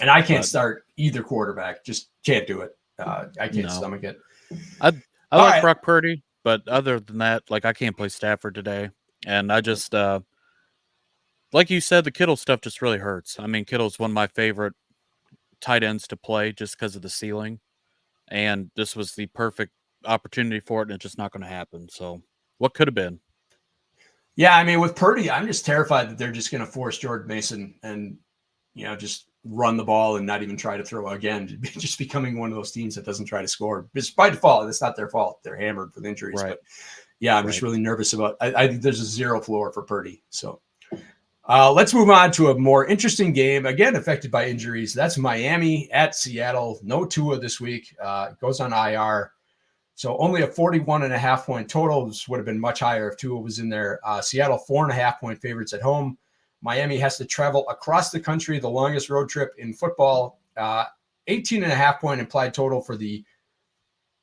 and I can't start either quarterback. Just can't do it. I can't stomach it. I like Brock Purdy, but other than that, like I can't play Stafford today. And I just, like you said, the Kittle stuff just really hurts. I mean, Kittle's one of my favorite tight ends to play just because of the ceiling. And this was the perfect opportunity for it, and it's just not going to happen. So what could have been? Yeah, I mean, with Purdy, I'm just terrified that they're just going to force Jordan Mason and, just run the ball and not even try to throw again, just becoming one of those teams that doesn't try to score. It's by default. It's not their fault. They're hammered with injuries. Right. But yeah, I'm just really nervous about I think there's a zero floor for Purdy. So let's move on to a more interesting game, again, affected by injuries. That's Miami at Seattle. No Tua this week. Goes on IR. So only a 41.5-point total. This would have been much higher if Tua was in there. Seattle 4.5-point favorites at home. Miami has to travel across the country, the longest road trip in football, 18.5-point implied total for the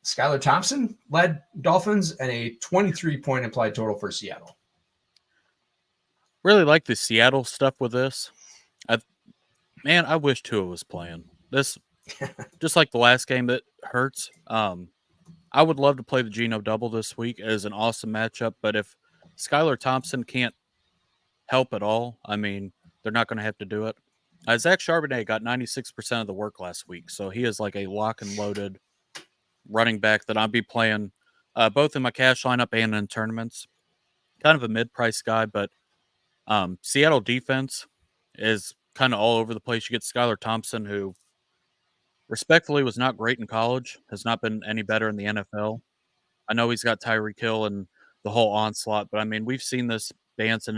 Skylar Thompson led Dolphins and a 23-point implied total for Seattle. Really like the Seattle stuff with this. I wish Tua was playing. This, just like the last game, that hurts. I would love to play the Geno double this week as an awesome matchup, but if Skylar Thompson can't help at all, I mean, they're not going to have to do it. Zach Charbonnet got 96% of the work last week, so he is like a lock and loaded running back that I'll be playing both in my cash lineup and in tournaments. Kind of a mid-price guy, but Seattle defense is kind of all over the place. You get Skylar Thompson, who respectfully was not great in college, has not been any better in the NFL. I know he's got Tyreek Hill and the whole onslaught, but I mean, we've seen this dance and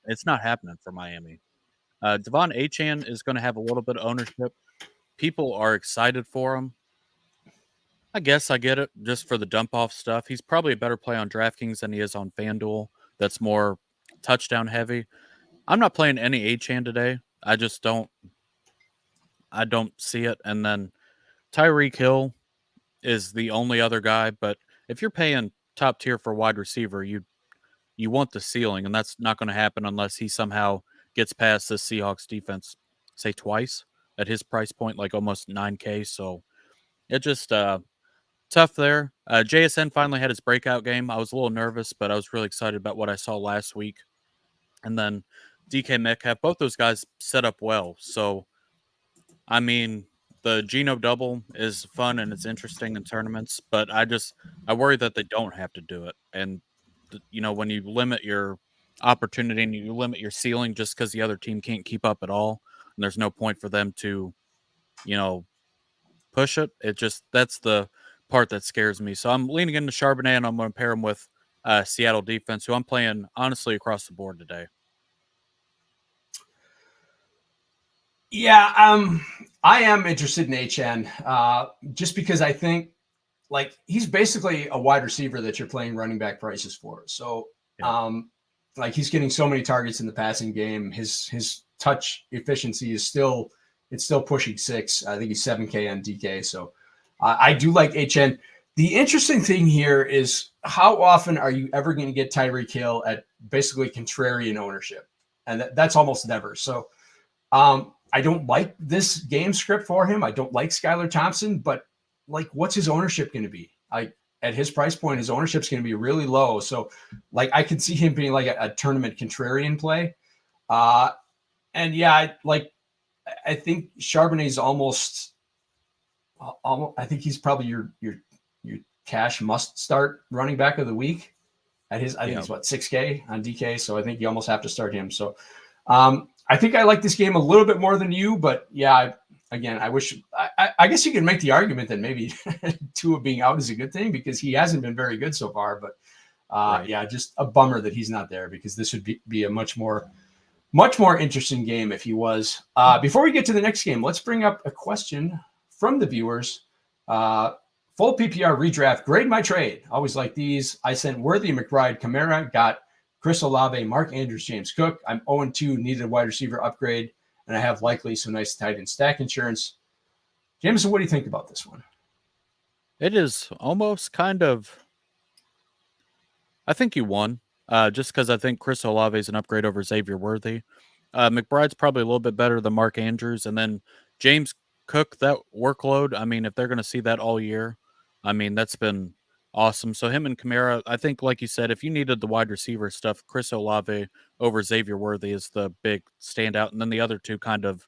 it's not happening for Miami. Devon Achane is going to have a little bit of ownership. People are excited for him. I guess I get it just for the dump off stuff. He's probably a better play on DraftKings than he is on FanDuel. That's more touchdown heavy. I'm not playing any Achane today. I don't see it. And then Tyreek Hill is the only other guy, but if you're paying top tier for wide receiver, you want the ceiling, and that's not going to happen unless he somehow gets past the Seahawks defense, say twice at his price point, like almost 9K. So it just tough there. JSN finally had his breakout game. I was a little nervous, but I was really excited about what I saw last week. And then DK Metcalf, both those guys set up well. So, I mean, the Geno double is fun and it's interesting in tournaments, but I worry that they don't have to do it. And, when you limit your opportunity and you limit your ceiling just because the other team can't keep up at all, and there's no point for them to, push it. That's the part that scares me. So I'm leaning into Charbonnet, and I'm going to pair him with Seattle defense, who I'm playing honestly across the board today. Yeah, I am interested in Achane just because I think he's basically a wide receiver that you're playing running back prices for. So he's getting so many targets in the passing game. His touch efficiency is still pushing 6. I think he's 7K on DK. So I do like Achane. The interesting thing here is how often are you ever going to get Tyreek Hill at basically contrarian ownership? And that's almost never. So I don't like this game script for him. I don't like Skylar Thompson, but what's his ownership going to be? At his price point, his ownership's going to be really low. So I could see him being like a tournament contrarian play. And yeah, I think Charbonnet's almost, I think he's probably your cash must start running back of the week at his, I think it's 6K on DK. So I think you almost have to start him. So I think I like this game a little bit more than you, but yeah, I wish, I guess you could make the argument that maybe Tua being out is a good thing because he hasn't been very good so far, but yeah, just a bummer that he's not there because this would be a much more interesting game if he was. Before we get to the next game, let's bring up a question from the viewers. Full PPR redraft, grade my trade. Always like these. I sent Worthy, McBride, Kamara, got Chris Olave, Mark Andrews, James Cook. I'm 0-2, needed a wide receiver upgrade, and I have likely some nice tight end stack insurance. Jameson, what do you think about this one? It is almost kind of, I think you won. Just because I think Chris Olave is an upgrade over Xavier Worthy. McBride's probably a little bit better than Mark Andrews. And then James Cook, that workload, I mean, if they're going to see that all year, I mean, that's been awesome. So him and Kamara, I think, like you said, if you needed the wide receiver stuff, Chris Olave over Xavier Worthy is the big standout. And then the other two kind of,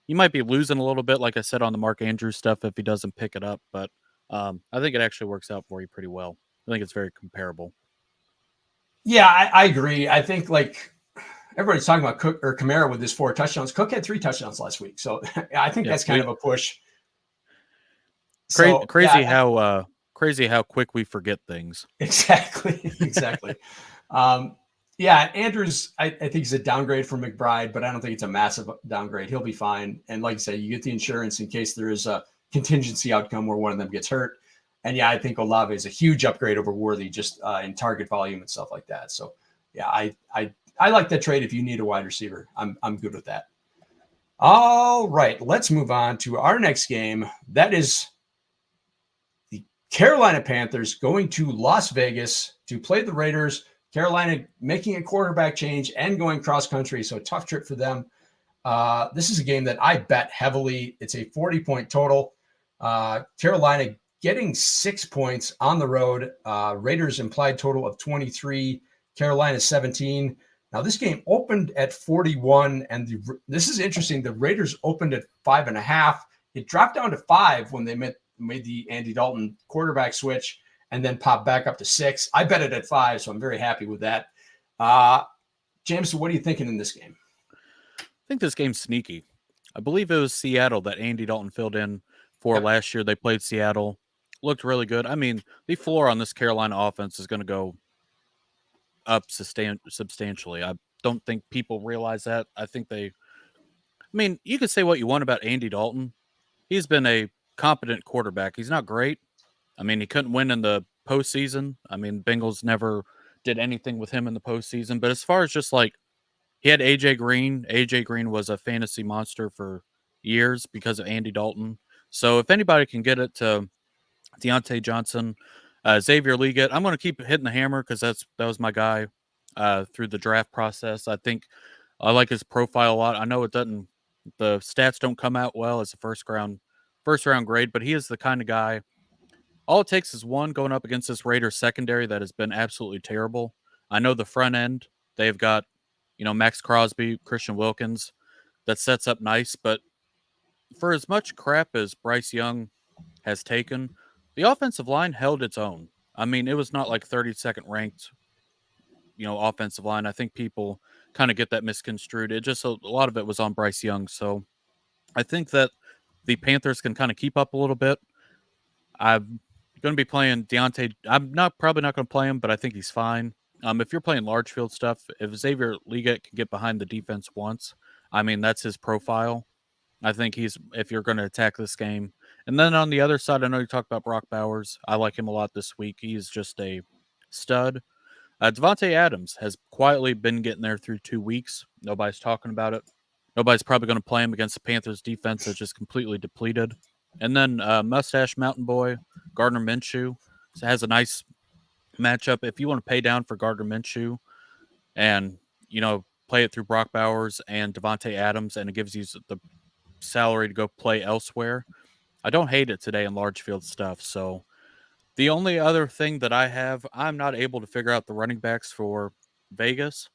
you might be losing a little bit, like I said, on the Mark Andrews stuff if he doesn't pick it up. But I think it actually works out for you pretty well. I think it's very comparable. Yeah, I agree. I think everybody's talking about Cook or Kamara with his 4 touchdowns. Cook had 3 touchdowns last week. So I think that's kind of a push. Crazy how quick we forget things. Exactly. Yeah, Andrews, I think he's a downgrade from McBride, but I don't think it's a massive downgrade. He'll be fine. And like I say, you get the insurance in case there is a contingency outcome where one of them gets hurt. And yeah, I think Olave is a huge upgrade over Worthy just in target volume and stuff like that. So yeah, I like that trade if you need a wide receiver. I'm good with that. All right, let's move on to our next game. That is the Carolina Panthers going to Las Vegas to play the Raiders. Carolina making a quarterback change and going cross country, so tough trip for them. This is a game that I bet heavily. It's a 40-point total. Carolina getting 6 points on the road. Raiders implied total of 23. Carolina 17. Now this game opened at 41, and this is interesting. The Raiders opened at 5.5. It dropped down to 5 when they made the Andy Dalton quarterback switch, and then popped back up to 6. I bet it at 5, so I'm very happy with that. Jameson, what are you thinking in this game? I think this game's sneaky. I believe it was Seattle that Andy Dalton filled in for last year. They played Seattle. Looked really good. I mean, the floor on this Carolina offense is going to go up substantially. I don't think people realize that. I mean, you could say what you want about Andy Dalton. He's been a competent quarterback. He's not great. I mean, he couldn't win in the postseason. I mean, Bengals never did anything with him in the postseason. But as far as just like, he had AJ Green. AJ Green was a fantasy monster for years because of Andy Dalton. So if anybody can get it to Deontay Johnson, Xavier Leggett, I'm going to keep hitting the hammer because that was my guy through the draft process. I think I like his profile a lot. I know the stats don't come out well as a first round grade, but he is the kind of guy. All it takes is one going up against this Raiders secondary that has been absolutely terrible. I know the front end, they've got, Max Crosby, Christian Wilkins, that sets up nice, but for as much crap as Bryce Young has taken, the offensive line held its own. I mean, it was not like 32nd ranked, offensive line. I think people kind of get that misconstrued. A lot of it was on Bryce Young. So I think that the Panthers can kind of keep up a little bit. I'm going to be playing Deontay. I'm probably not going to play him, but I think he's fine. If you're playing large field stuff, if Xavier Leggett can get behind the defense once, I mean, that's his profile. I think if you're going to attack this game. And then on the other side, I know you talked about Brock Bowers. I like him a lot this week. He's just a stud. Devontae Adams has quietly been getting there through 2 weeks. Nobody's talking about it. Nobody's probably going to play him against the Panthers defense that's just completely depleted. And then Mustache Mountain Boy, Gardner Minshew, has a nice matchup. If you want to pay down for Gardner Minshew and, play it through Brock Bowers and Devontae Adams, and it gives you the salary to go play elsewhere, I don't hate it today in large field stuff. So the only other thing that I'm not able to figure out the running backs for Vegas,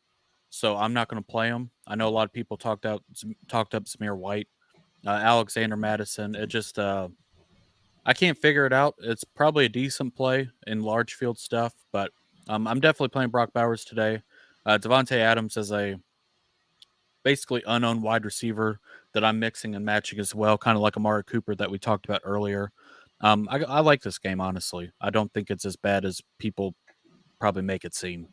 so I'm not going to play them. I know a lot of people talked up Zamir White, Alexander Madison. It just I can't figure it out. It's probably a decent play in large field stuff, but I'm definitely playing Brock Bowers today. Devontae Adams is a basically unknown wide receiver that I'm mixing and matching as well, kind of like Amari Cooper that we talked about earlier. I like this game, honestly. I don't think it's as bad as people probably make it seem.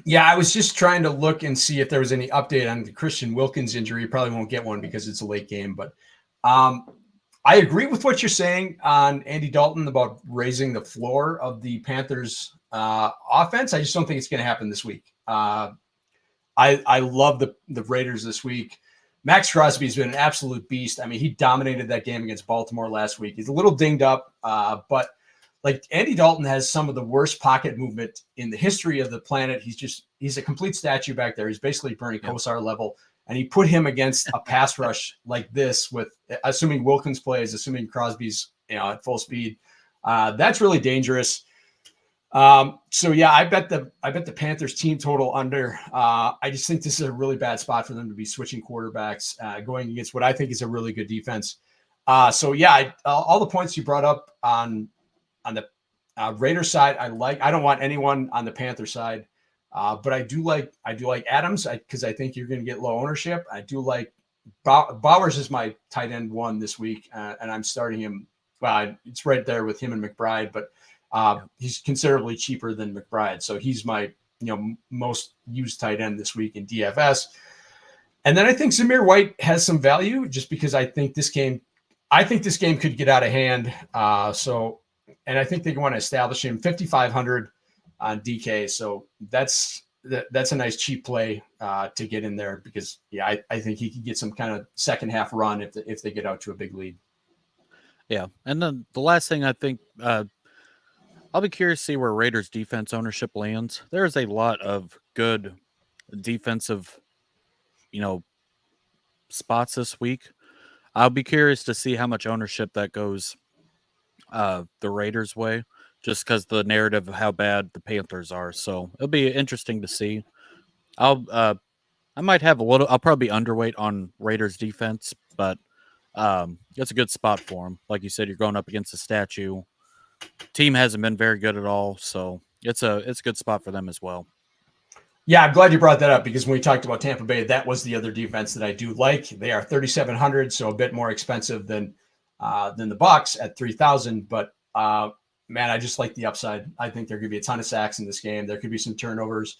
Yeah, I was just trying to look and see if there was any update on the Christian Wilkins injury. You probably won't get one because it's a late game, but I agree with what you're saying on Andy Dalton about raising the floor of the Panthers offense. I just don't think it's going to happen this week. I love the Raiders this week. Max Crosby's been an absolute beast. I mean, he dominated that game against Baltimore last week. He's a little dinged up, but like Andy Dalton has some of the worst pocket movement in the history of the planet. He's a complete statue back there. He's basically Bernie Kosar level. And he put him against a pass rush like this with assuming Wilkins plays, assuming Crosby's at full speed. That's really dangerous. So yeah, I bet the Panthers team total under. I just think this is a really bad spot for them to be switching quarterbacks, going against what I think is a really good defense. So yeah, all the points you brought up on the Raiders side, I don't want anyone on the Panther side, but I do like Adams because I think you're going to get low ownership. I do like Bowers is my tight end one this week, and I'm starting him. Well, it's right there with him and McBride, but he's considerably cheaper than McBride, so he's my most used tight end this week in DFS. And then I think Zamir White has some value just because I think this game could get out of hand. And I think they want to establish him 5,500 on DK. So that's that's a nice cheap play to get in there because I think he could get some kind of second half run if they get out to a big lead. Yeah, and then the last thing I think I'll be curious to see where Raiders defense ownership lands. There's a lot of good defensive, spots this week. I'll be curious to see how much ownership that goes the Raiders' way, just because the narrative of how bad the Panthers are. So it'll be interesting to see. I might have a little. I'll probably be underweight on Raiders defense, but it's a good spot for them. Like you said, you're going up against a statue. Team hasn't been very good at all, so it's a good spot for them as well. Yeah, I'm glad you brought that up because when we talked about Tampa Bay, that was the other defense that I do like. They are 3,700, so a bit more expensive than the Bucks at 3,000. But man, I just like the upside. I think there could be a ton of sacks in this game. There could be some turnovers.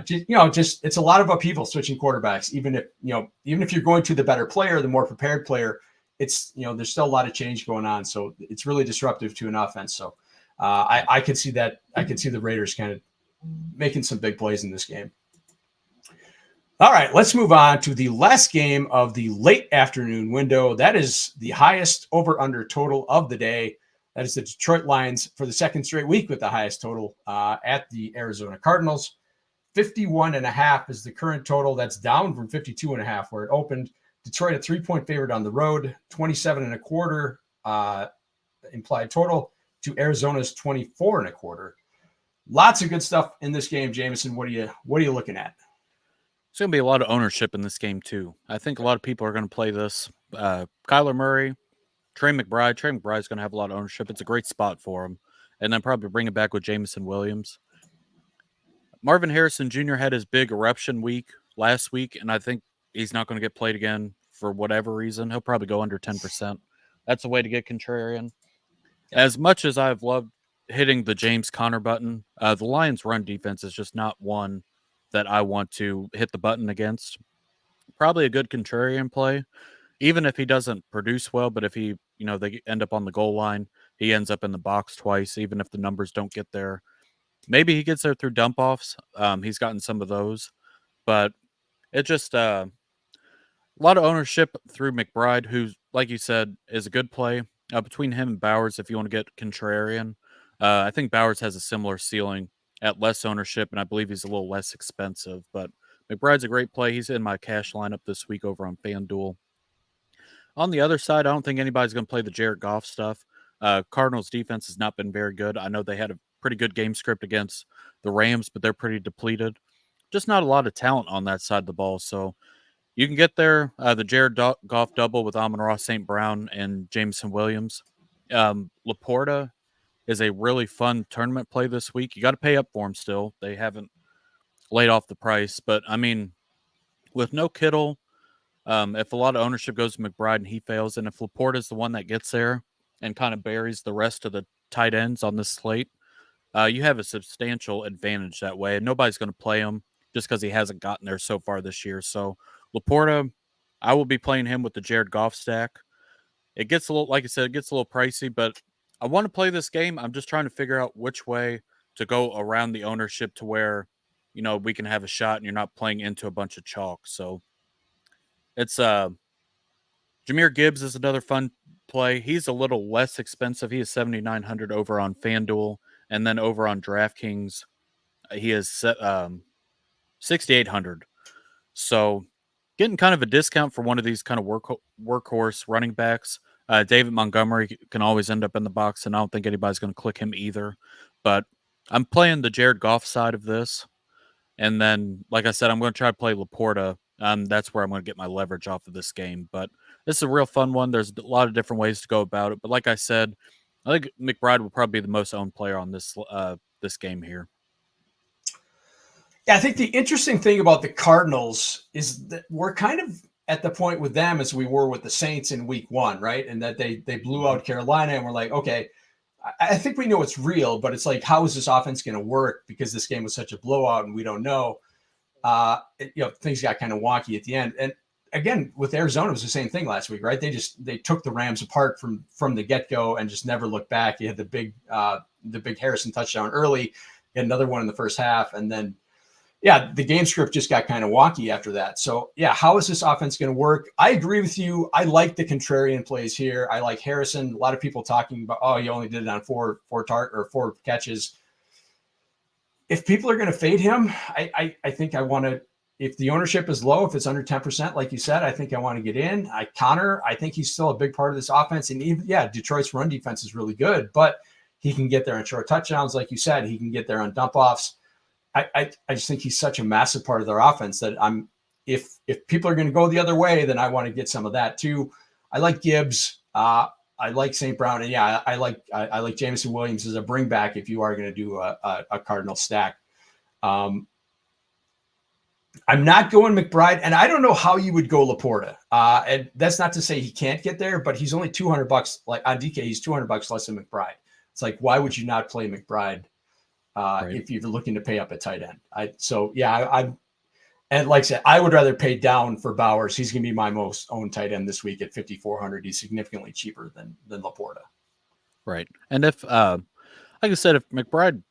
Just it's a lot of upheaval switching quarterbacks. Even if you're going to the better player, the more prepared player, it's there's still a lot of change going on. So it's really disruptive to an offense. So I could see that. I could see the Raiders kind of making some big plays in this game. All right, let's move on to the last game of the late afternoon window. That is the highest over-under total of the day. That is the Detroit Lions for the second straight week with the highest total at the Arizona Cardinals. 51.5 is the current total. That's down from 52.5 where it opened. Detroit a 3-point favorite on the road, 27.25 implied total to Arizona's 24.25. Lots of good stuff in this game, Jameson. What are you looking at? It's going to be a lot of ownership in this game too. I think a lot of people are going to play this. Kyler Murray, Trey McBride. Trey McBride's going to have a lot of ownership. It's a great spot for him. And then probably bring it back with Jameson Williams. Marvin Harrison Jr. had his big eruption week last week, and I think he's not going to get played again for whatever reason. He'll probably go under 10%. That's a way to get contrarian. Yeah. As much as I've loved hitting the James Conner button, the Lions' run defense is just not one that I want to hit the button against. Probably a good contrarian play, even if he doesn't produce well, but if he, they end up on the goal line, he ends up in the box twice, even if the numbers don't get there. Maybe he gets there through dump offs. He's gotten some of those, but it just a lot of ownership through McBride, who, like you said, is a good play. Between him and Bowers, if you want to get contrarian, I think Bowers has a similar ceiling at less ownership, and I believe he's a little less expensive. But McBride's a great play. He's in my cash lineup this week over on FanDuel. On the other side, I don't think anybody's going to play the Jared Goff stuff. Cardinals defense has not been very good. I know they had a pretty good game script against the Rams, but they're pretty depleted. Just not a lot of talent on that side of the ball. So you can get there. The Jared Goff double with Amon-Ra St. Brown and Jameson Williams. Laporta is a really fun tournament play this week. You got to pay up for him still. They haven't laid off the price. But, I mean, with no Kittle, if a lot of ownership goes to McBride and he fails, and if Laporta is the one that gets there and kind of buries the rest of the tight ends on this slate, you have a substantial advantage that way. And nobody's going to play him just because he hasn't gotten there so far this year. So Laporta, I will be playing him with the Jared Goff stack. It gets a little, like I said, it gets a little pricey, but I want to play this game. I'm just trying to figure out which way to go around the ownership to where, we can have a shot and you're not playing into a bunch of chalk. So it's Jahmyr Gibbs is another fun play. He's a little less expensive. He is 7,900 over on FanDuel, and then over on DraftKings, he is 6,800. So getting kind of a discount for one of these kind of workhorse running backs. David Montgomery can always end up in the box, and I don't think anybody's going to click him either. But I'm playing the Jared Goff side of this. And then, like I said, I'm going to try to play Laporta. That's where I'm going to get my leverage off of this game. But this is a real fun one. There's a lot of different ways to go about it. But like I said, I think McBride will probably be the most owned player on this game here. Yeah, I think the interesting thing about the Cardinals is that we're kind of at the point with them as we were with the Saints in week 1, right? And that they blew out Carolina, and we're like, okay, I think we know it's real, but it's like, how is this offense going to work? Because this game was such a blowout and we don't know. Things got kind of wonky at the end. And again, with Arizona, it was the same thing last week, right? They took the Rams apart from the get-go and just never looked back. You had the big Harrison touchdown early, you had another one in the first half, and then yeah, the game script just got kind of wonky after that. So yeah, how is this offense going to work? I agree with you. I like the contrarian plays here. I like Harrison. A lot of people talking about, oh, he only did it on four catches. If people are going to fade him, I think I want to, if the ownership is low, if it's under 10%, like you said, I think I want to get in. Connor, I think he's still a big part of this offense. And even, yeah, Detroit's run defense is really good, but he can get there on short touchdowns. Like you said, he can get there on dump offs. I just think he's such a massive part of their offense that if people are going to go the other way, then I want to get some of that too. I like Gibbs. I like St. Brown. And yeah, I like Jameson Williams as a bring back if you are going to do a Cardinal stack. I'm not going McBride, and I don't know how you would go Laporta. And that's not to say he can't get there, but he's only $200. Like on DK, he's $200 less than McBride. It's like, why would you not play McBride right. if you're looking to pay up a tight end? And like I said, I would rather pay down for Bowers. He's going to be my most owned tight end this week at 5,400. He's significantly cheaper than Laporta. Right. And if, like I said, if McBride,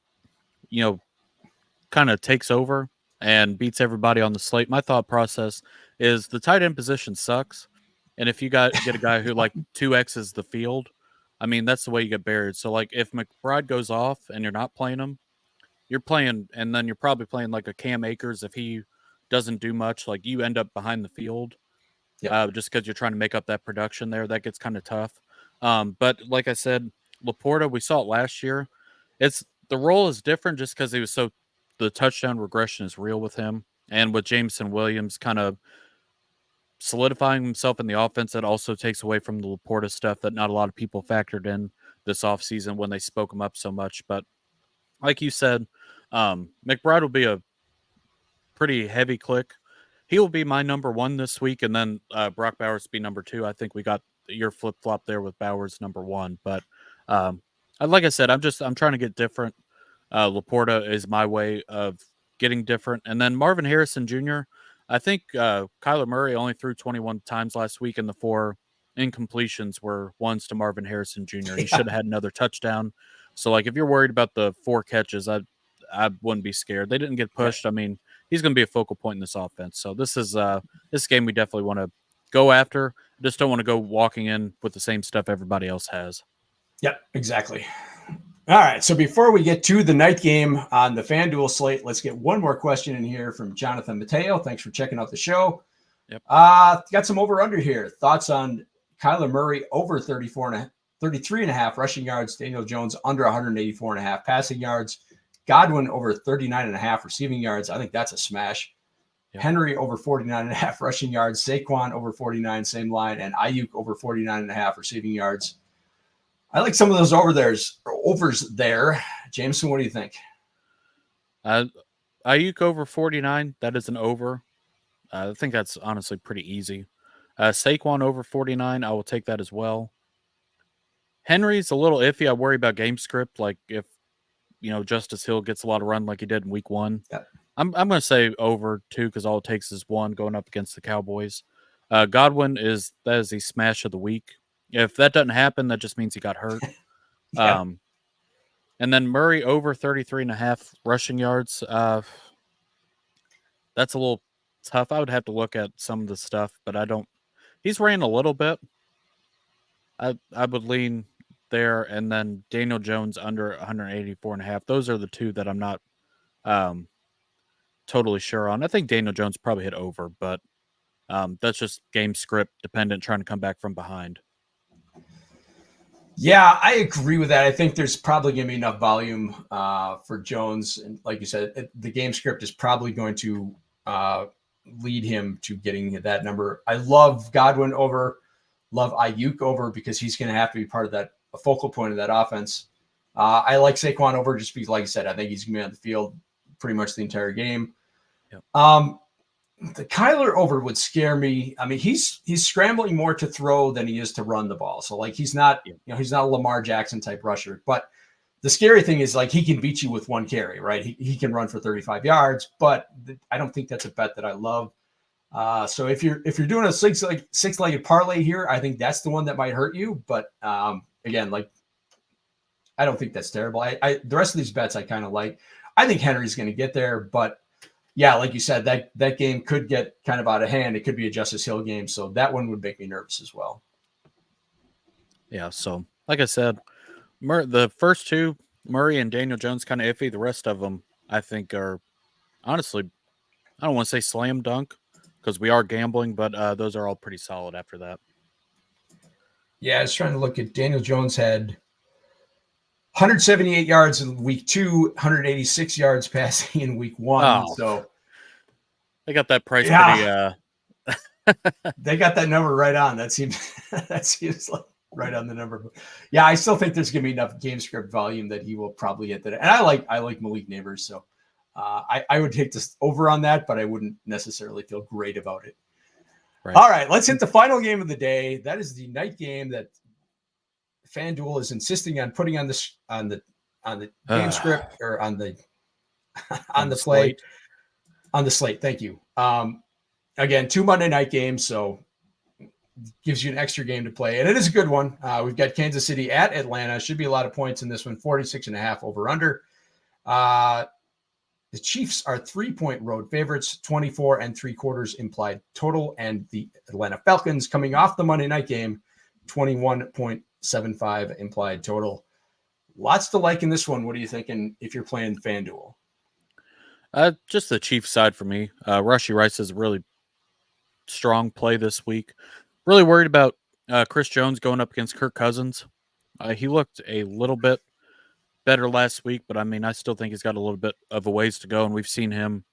kind of takes over and beats everybody on the slate, my thought process is the tight end position sucks. And if you get a guy who like 2X's the field, I mean, that's the way you get buried. So like if McBride goes off and you're not playing him, you're playing, and then you're probably playing like a Cam Akers. If he doesn't do much, like you end up behind the field, just because you're trying to make up that production there. That gets kind of tough. But like I said, Laporta, we saw it last year. The role is different just because the touchdown regression is real with him. And with Jameson Williams kind of solidifying himself in the offense, that also takes away from the Laporta stuff that not a lot of people factored in this offseason when they spoke him up so much. But like you said, McBride will be a pretty heavy click. He will be my number one this week, and then Brock Bowers will be number two. I think we got your flip-flop there with Bowers number one. But like I said, I'm trying to get different. Laporta is my way of getting different. And then Marvin Harrison Jr., I think Kyler Murray only threw 21 times last week, and the 4 incompletions were ones to Marvin Harrison Jr. He should have had another touchdown. So, like, if you're worried about the 4 catches, I wouldn't be scared. They didn't get pushed. I mean, he's going to be a focal point in this offense. So this is this game we definitely want to go after. Just don't want to go walking in with the same stuff everybody else has. Yep, exactly. All right, so before we get to the night game on the FanDuel slate, let's get one more question in here from Jonathan Mateo. Thanks for checking out the show. Yep. Got some over-under here. Thoughts on Kyler Murray over 33.5 rushing yards, Daniel Jones under 184.5 passing yards, Godwin over 39.5 receiving yards. I think that's a smash. Yep. Henry over 49.5 rushing yards, Saquon over 49, same line, and Ayuk over 49.5 receiving yards. I like some of those overs there. Jameson, what do you think? Ayuk over 49, that is an over. I think that's honestly pretty easy. Saquon over 49, I will take that as well. Henry's a little iffy. I worry about game script, like if Justice Hill gets a lot of run like he did in week 1. Yep. I'm going to say over 2 because all it takes is 1 going up against the Cowboys. Godwin is the smash of the week. If that doesn't happen, that just means he got hurt. Yeah. And then Murray over 33.5 rushing yards. That's a little tough. I would have to look at some of the stuff, but I don't. He's ran a little bit. I would lean there, and then Daniel Jones under 184.5. Those are the 2 that I'm not totally sure on. I think Daniel Jones probably hit over, but that's just game script dependent, trying to come back from behind. Yeah, I agree with that. I think there's probably going to be enough volume for Jones. And like you said, the game script is probably going to lead him to getting that number. I love Godwin over, love Ayuk over because he's going to have to be part of that, a focal point of that offense. I like Saquon over just because, like I said, I think he's going to be on the field pretty much the entire game. Yep. The Kyler over would scare me. I mean, he's scrambling more to throw than he is to run the ball. So like he's not a Lamar Jackson type rusher. But the scary thing is like he can beat you with 1 carry, right? He can run for 35 yards, but I don't think that's a bet that I love. So if you're doing a six-legged parlay here, I think that's the one that might hurt you. But again, like I don't think that's terrible. The rest of these bets I kind of like. I think Henry's going to get there, but yeah, like you said, that game could get kind of out of hand. It could be a Justice Hill game. So that one would make me nervous as well. Yeah. So, like I said, the first two, Murray and Daniel Jones, kind of iffy. The rest of them, I think, are honestly, I don't want to say slam dunk because we are gambling, but those are all pretty solid after that. Yeah, I was trying to look at Daniel Jones had 178 yards in week 2, 186 yards passing in week 1. Oh, so they got that price yeah, pretty. They got that number right on. That seems like right on the number. Yeah, I still think there's going to be enough game script volume that he will probably hit that. And I like Malik Neighbors, so I would take this over on that, but I wouldn't necessarily feel great about it. Right. All right, let's hit the final game of the day. That is the night game that FanDuel is insisting on putting on the game script or on the play slate. On the slate. Thank you. Again, 2 Monday night games, so gives you an extra game to play, and it is a good one. We've got Kansas City at Atlanta. Should be a lot of points in this one. 46.5 over under. The Chiefs are 3-point road favorites, 24 3/4 implied total. And the Atlanta Falcons, coming off the Monday night game, 21.75 implied total. Lots to like in this one. What are you thinking if you're playing FanDuel? Just the Chiefs side for me. Rashee Rice is a really strong play this week. Really worried about Chris Jones going up against Kirk Cousins. He looked a little bit better last week, but I mean, I still think he's got a little bit of a ways to go, and we've seen him.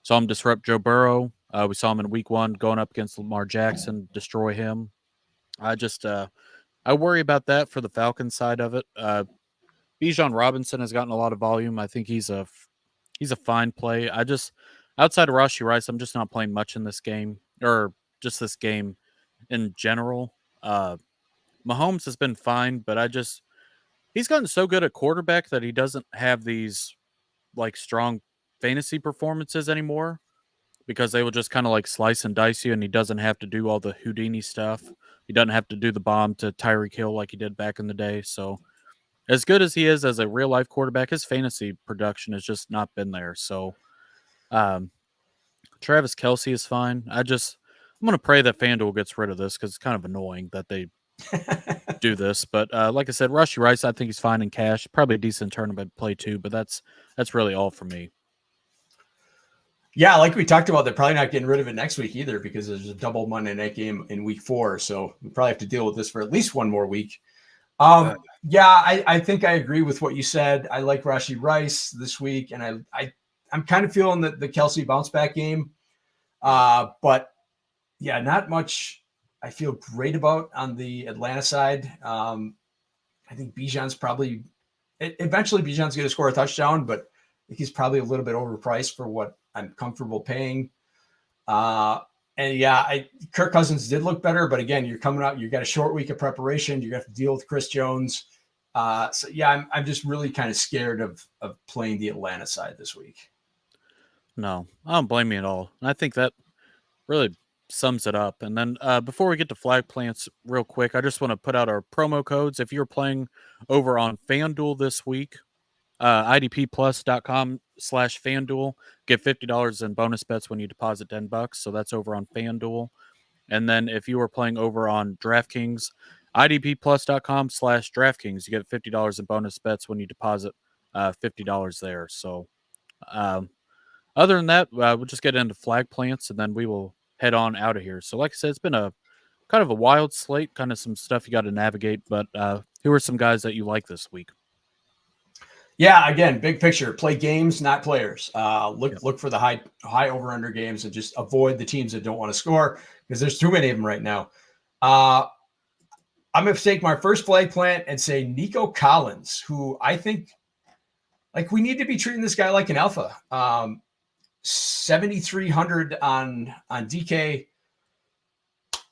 Saw him disrupt Joe Burrow. We saw him in week 1 going up against Lamar Jackson, destroy him. I worry about that for the Falcons side of it. Bijan Robinson has gotten a lot of volume. I think he's a fine play. Outside of Rashee Rice, I'm just not playing much in this game, or just this game in general. Mahomes has been fine, but he's gotten so good at quarterback that he doesn't have these like strong fantasy performances anymore, because they will just kind of like slice and dice you, and he doesn't have to do all the Houdini stuff. He doesn't have to do the bomb to Tyreek Hill like he did back in the day. So as good as he is as a real life quarterback, his fantasy production has just not been there. So Travis Kelce is fine. I'm going to pray that FanDuel gets rid of this because it's kind of annoying that they do this. But like I said, Rashee Rice, I think he's fine in cash. Probably a decent tournament play too, but that's really all for me. Yeah, like we talked about, they're probably not getting rid of it next week either because there's a double Monday night game in week 4. So we probably have to deal with this for at least one more week. Yeah, I think I agree with what you said. I like Rashee Rice this week, and I'm kind of feeling the Kelce bounce back game. But yeah, not much I feel great about on the Atlanta side. I think Bijan's eventually Bijan's going to score a touchdown, but I think he's probably a little bit overpriced for what I'm comfortable paying. And yeah, Kirk Cousins did look better, but again, you're coming out, you got a short week of preparation. You're going to have to deal with Chris Jones. So yeah, I'm just really kind of scared of playing the Atlanta side this week. No, I don't blame you at all. And I think that really sums it up. And then before we get to flag plants real quick, I just want to put out our promo codes. If you're playing over on FanDuel this week, idpplus.com/FanDuel, get $50 in bonus bets when you deposit $10. So that's over on FanDuel. And then if you are playing over on DraftKings, idpplus.com/DraftKings, you get $50 in bonus bets when you deposit $50 there. So other than that, we'll just get into flag plants and then we will head on out of here. So like I said, it's been a kind of a wild slate, kind of some stuff you got to navigate, but who are some guys that you like this week? Yeah, again, big picture, play games, not players. Look for the high over under games and just avoid the teams that don't want to score because there's too many of them right now. I'm going to take my first flag plant and say Nico Collins, who I think like we need to be treating this guy like an alpha. 7,300 on DK.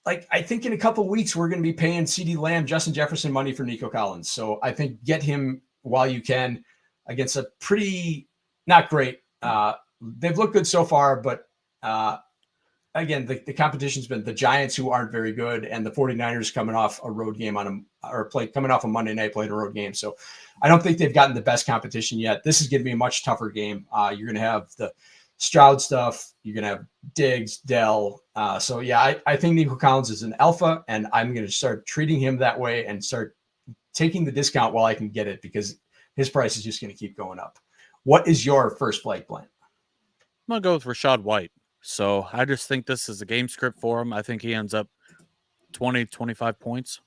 Like, I think in a couple of weeks, we're going to be paying CeeDee Lamb, Justin Jefferson money for Nico Collins. So I think get him while you can against a pretty not great. They've looked good so far, but again, the competition's been the Giants, who aren't very good, and the 49ers coming off a road game coming off a Monday night, playing a road game. So I don't think they've gotten the best competition yet. This is going to be a much tougher game. You're going to have the Stroud stuff. You're going to have Diggs, Dell. So yeah, I think Nico Collins is an alpha, and I'm going to start treating him that way and start taking the discount while I can get it, because his price is just going to keep going up. What is your first flight plan? I'm going to go with Rachaad White. So I just think this is a game script for him. I think he ends up 20, 25 points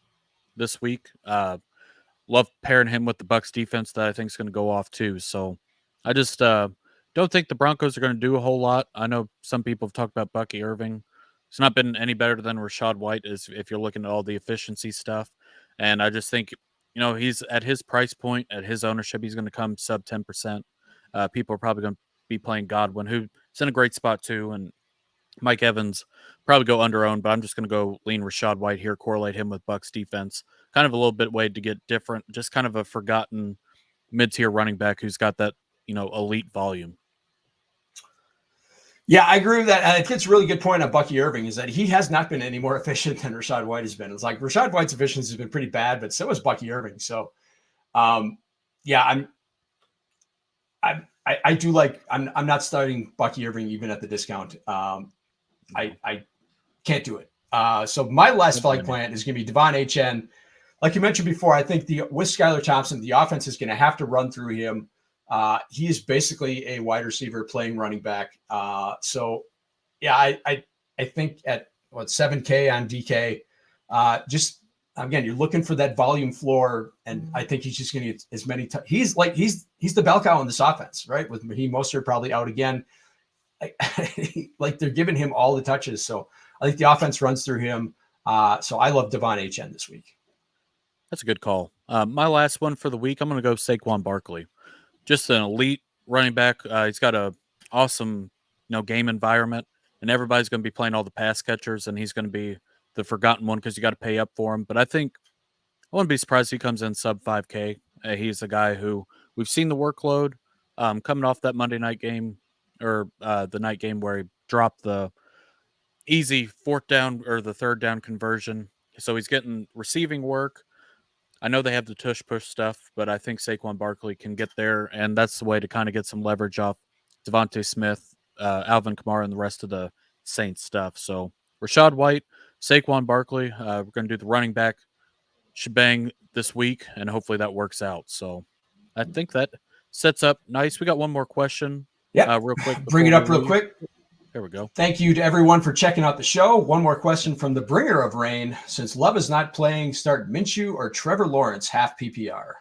this week. Love pairing him with the Bucs defense that I think is going to go off too. So I just don't think the Broncos are going to do a whole lot. I know some people have talked about Bucky Irving. It's not been any better than Rachaad White is if you're looking at all the efficiency stuff. And I just think, he's at his price point, at his ownership, he's going to come sub 10%. People are probably going to be playing Godwin, who's in a great spot too. And Mike Evans probably go under owned, but I'm just going to go lean Rachaad White here, correlate him with Bucs defense. Kind of a little bit way to get different, just kind of a forgotten mid-tier running back who's got that, elite volume. Yeah, I agree with that. And I think it's a really good point on Bucky Irving is that he has not been any more efficient than Rachaad White has been. It's like Rachaad White's efficiency has been pretty bad, but so has Bucky Irving. So, yeah, I do like. I'm not starting Bucky Irving even at the discount. I can't do it. So my last flight plan is going to be Devon Achane. Like you mentioned before, I think with Skylar Thompson, the offense is going to have to run through him. He is basically a wide receiver playing running back. So yeah, I think at 7K on DK, just again, you're looking for that volume floor, and I think he's just going to get as many. He's the bell cow in this offense, right? With Raheem Mostert probably out again. Like they're giving him all the touches. So I think the offense runs through him. So I love Devon Achane this week. That's a good call. My last one for the week, I'm going to go Saquon Barkley. Just an elite running back. He's got a awesome, game environment, and everybody's going to be playing all the pass catchers, and he's going to be the forgotten one because you got to pay up for him. But I think I wouldn't be surprised if he comes in sub 5K. He's a guy who we've seen the workload coming off that Monday night game or the night game where he dropped the easy fourth down or the third down conversion. So he's getting receiving work. I know they have the tush-push stuff, but I think Saquon Barkley can get there, and that's the way to kind of get some leverage off Devontae Smith, Alvin Kamara, and the rest of the Saints stuff. So Rachaad White, Saquon Barkley, we're going to do the running back shebang this week, and hopefully that works out. So I think that sets up nice. We got one more question. Yeah, real quick. Bring it up real quick. There we go. Thank you to everyone for checking out the show. One more question from the bringer of rain. Since Love is not playing, start Minshew or Trevor Lawrence half PPR?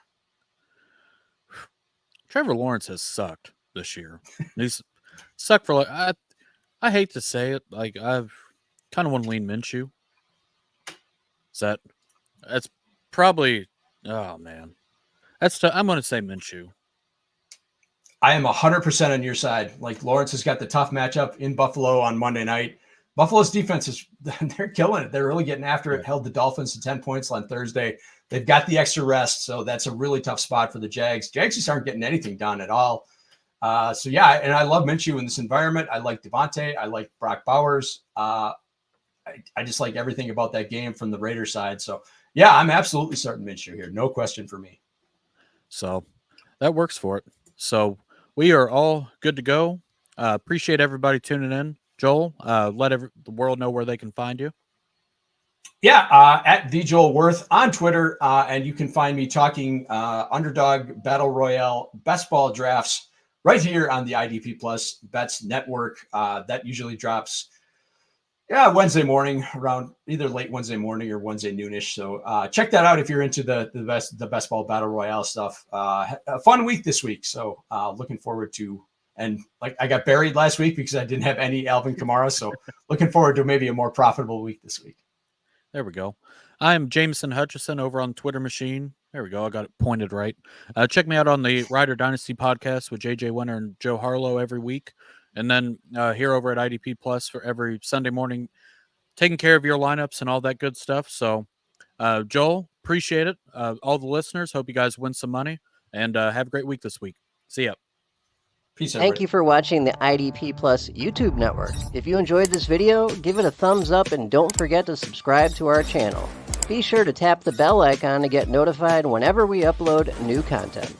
Trevor Lawrence has sucked this year. He's sucked for I hate to say it. Like I've kind of want to lean Minshew. That's probably, oh man. I'm going to say Minshew. I am 100% on your side. Like Lawrence has got the tough matchup in Buffalo on Monday night. Buffalo's defense they're killing it. They're really getting after it. Held the Dolphins to 10 points on Thursday. They've got the extra rest. So that's a really tough spot for the Jags. Jags just aren't getting anything done at all. So yeah, and I love Minshew in this environment. I like Devontae. I like Brock Bowers. I just like everything about that game from the Raiders side. So yeah, I'm absolutely starting Minshew here. No question for me. So that works for it. So we are all good to go. Appreciate everybody tuning in. Joel, let the world know where they can find you. Yeah, at the Joel Wirth on Twitter. And you can find me talking Underdog Battle Royale best ball drafts right here on the IDP Plus Bets Network. That usually drops Wednesday morning, around either late Wednesday morning or Wednesday noonish. So check that out if you're into the best ball battle royale stuff. A fun week this week. So looking forward to, and like I got buried last week because I didn't have any Alvin Kamara. So looking forward to maybe a more profitable week this week. There we go. I'm Jameson Hutchison over on Twitter machine. There we go. I got it pointed right. Check me out on the Rider Dynasty podcast with JJ Winter and Joe Harlow every week. And then here over at IDP Plus for every Sunday morning, taking care of your lineups and all that good stuff. So, Joel, appreciate it. All the listeners, hope you guys win some money. And have a great week this week. See ya. Peace, everybody. Thank you for watching the IDP Plus YouTube network. If you enjoyed this video, give it a thumbs up and don't forget to subscribe to our channel. Be sure to tap the bell icon to get notified whenever we upload new content.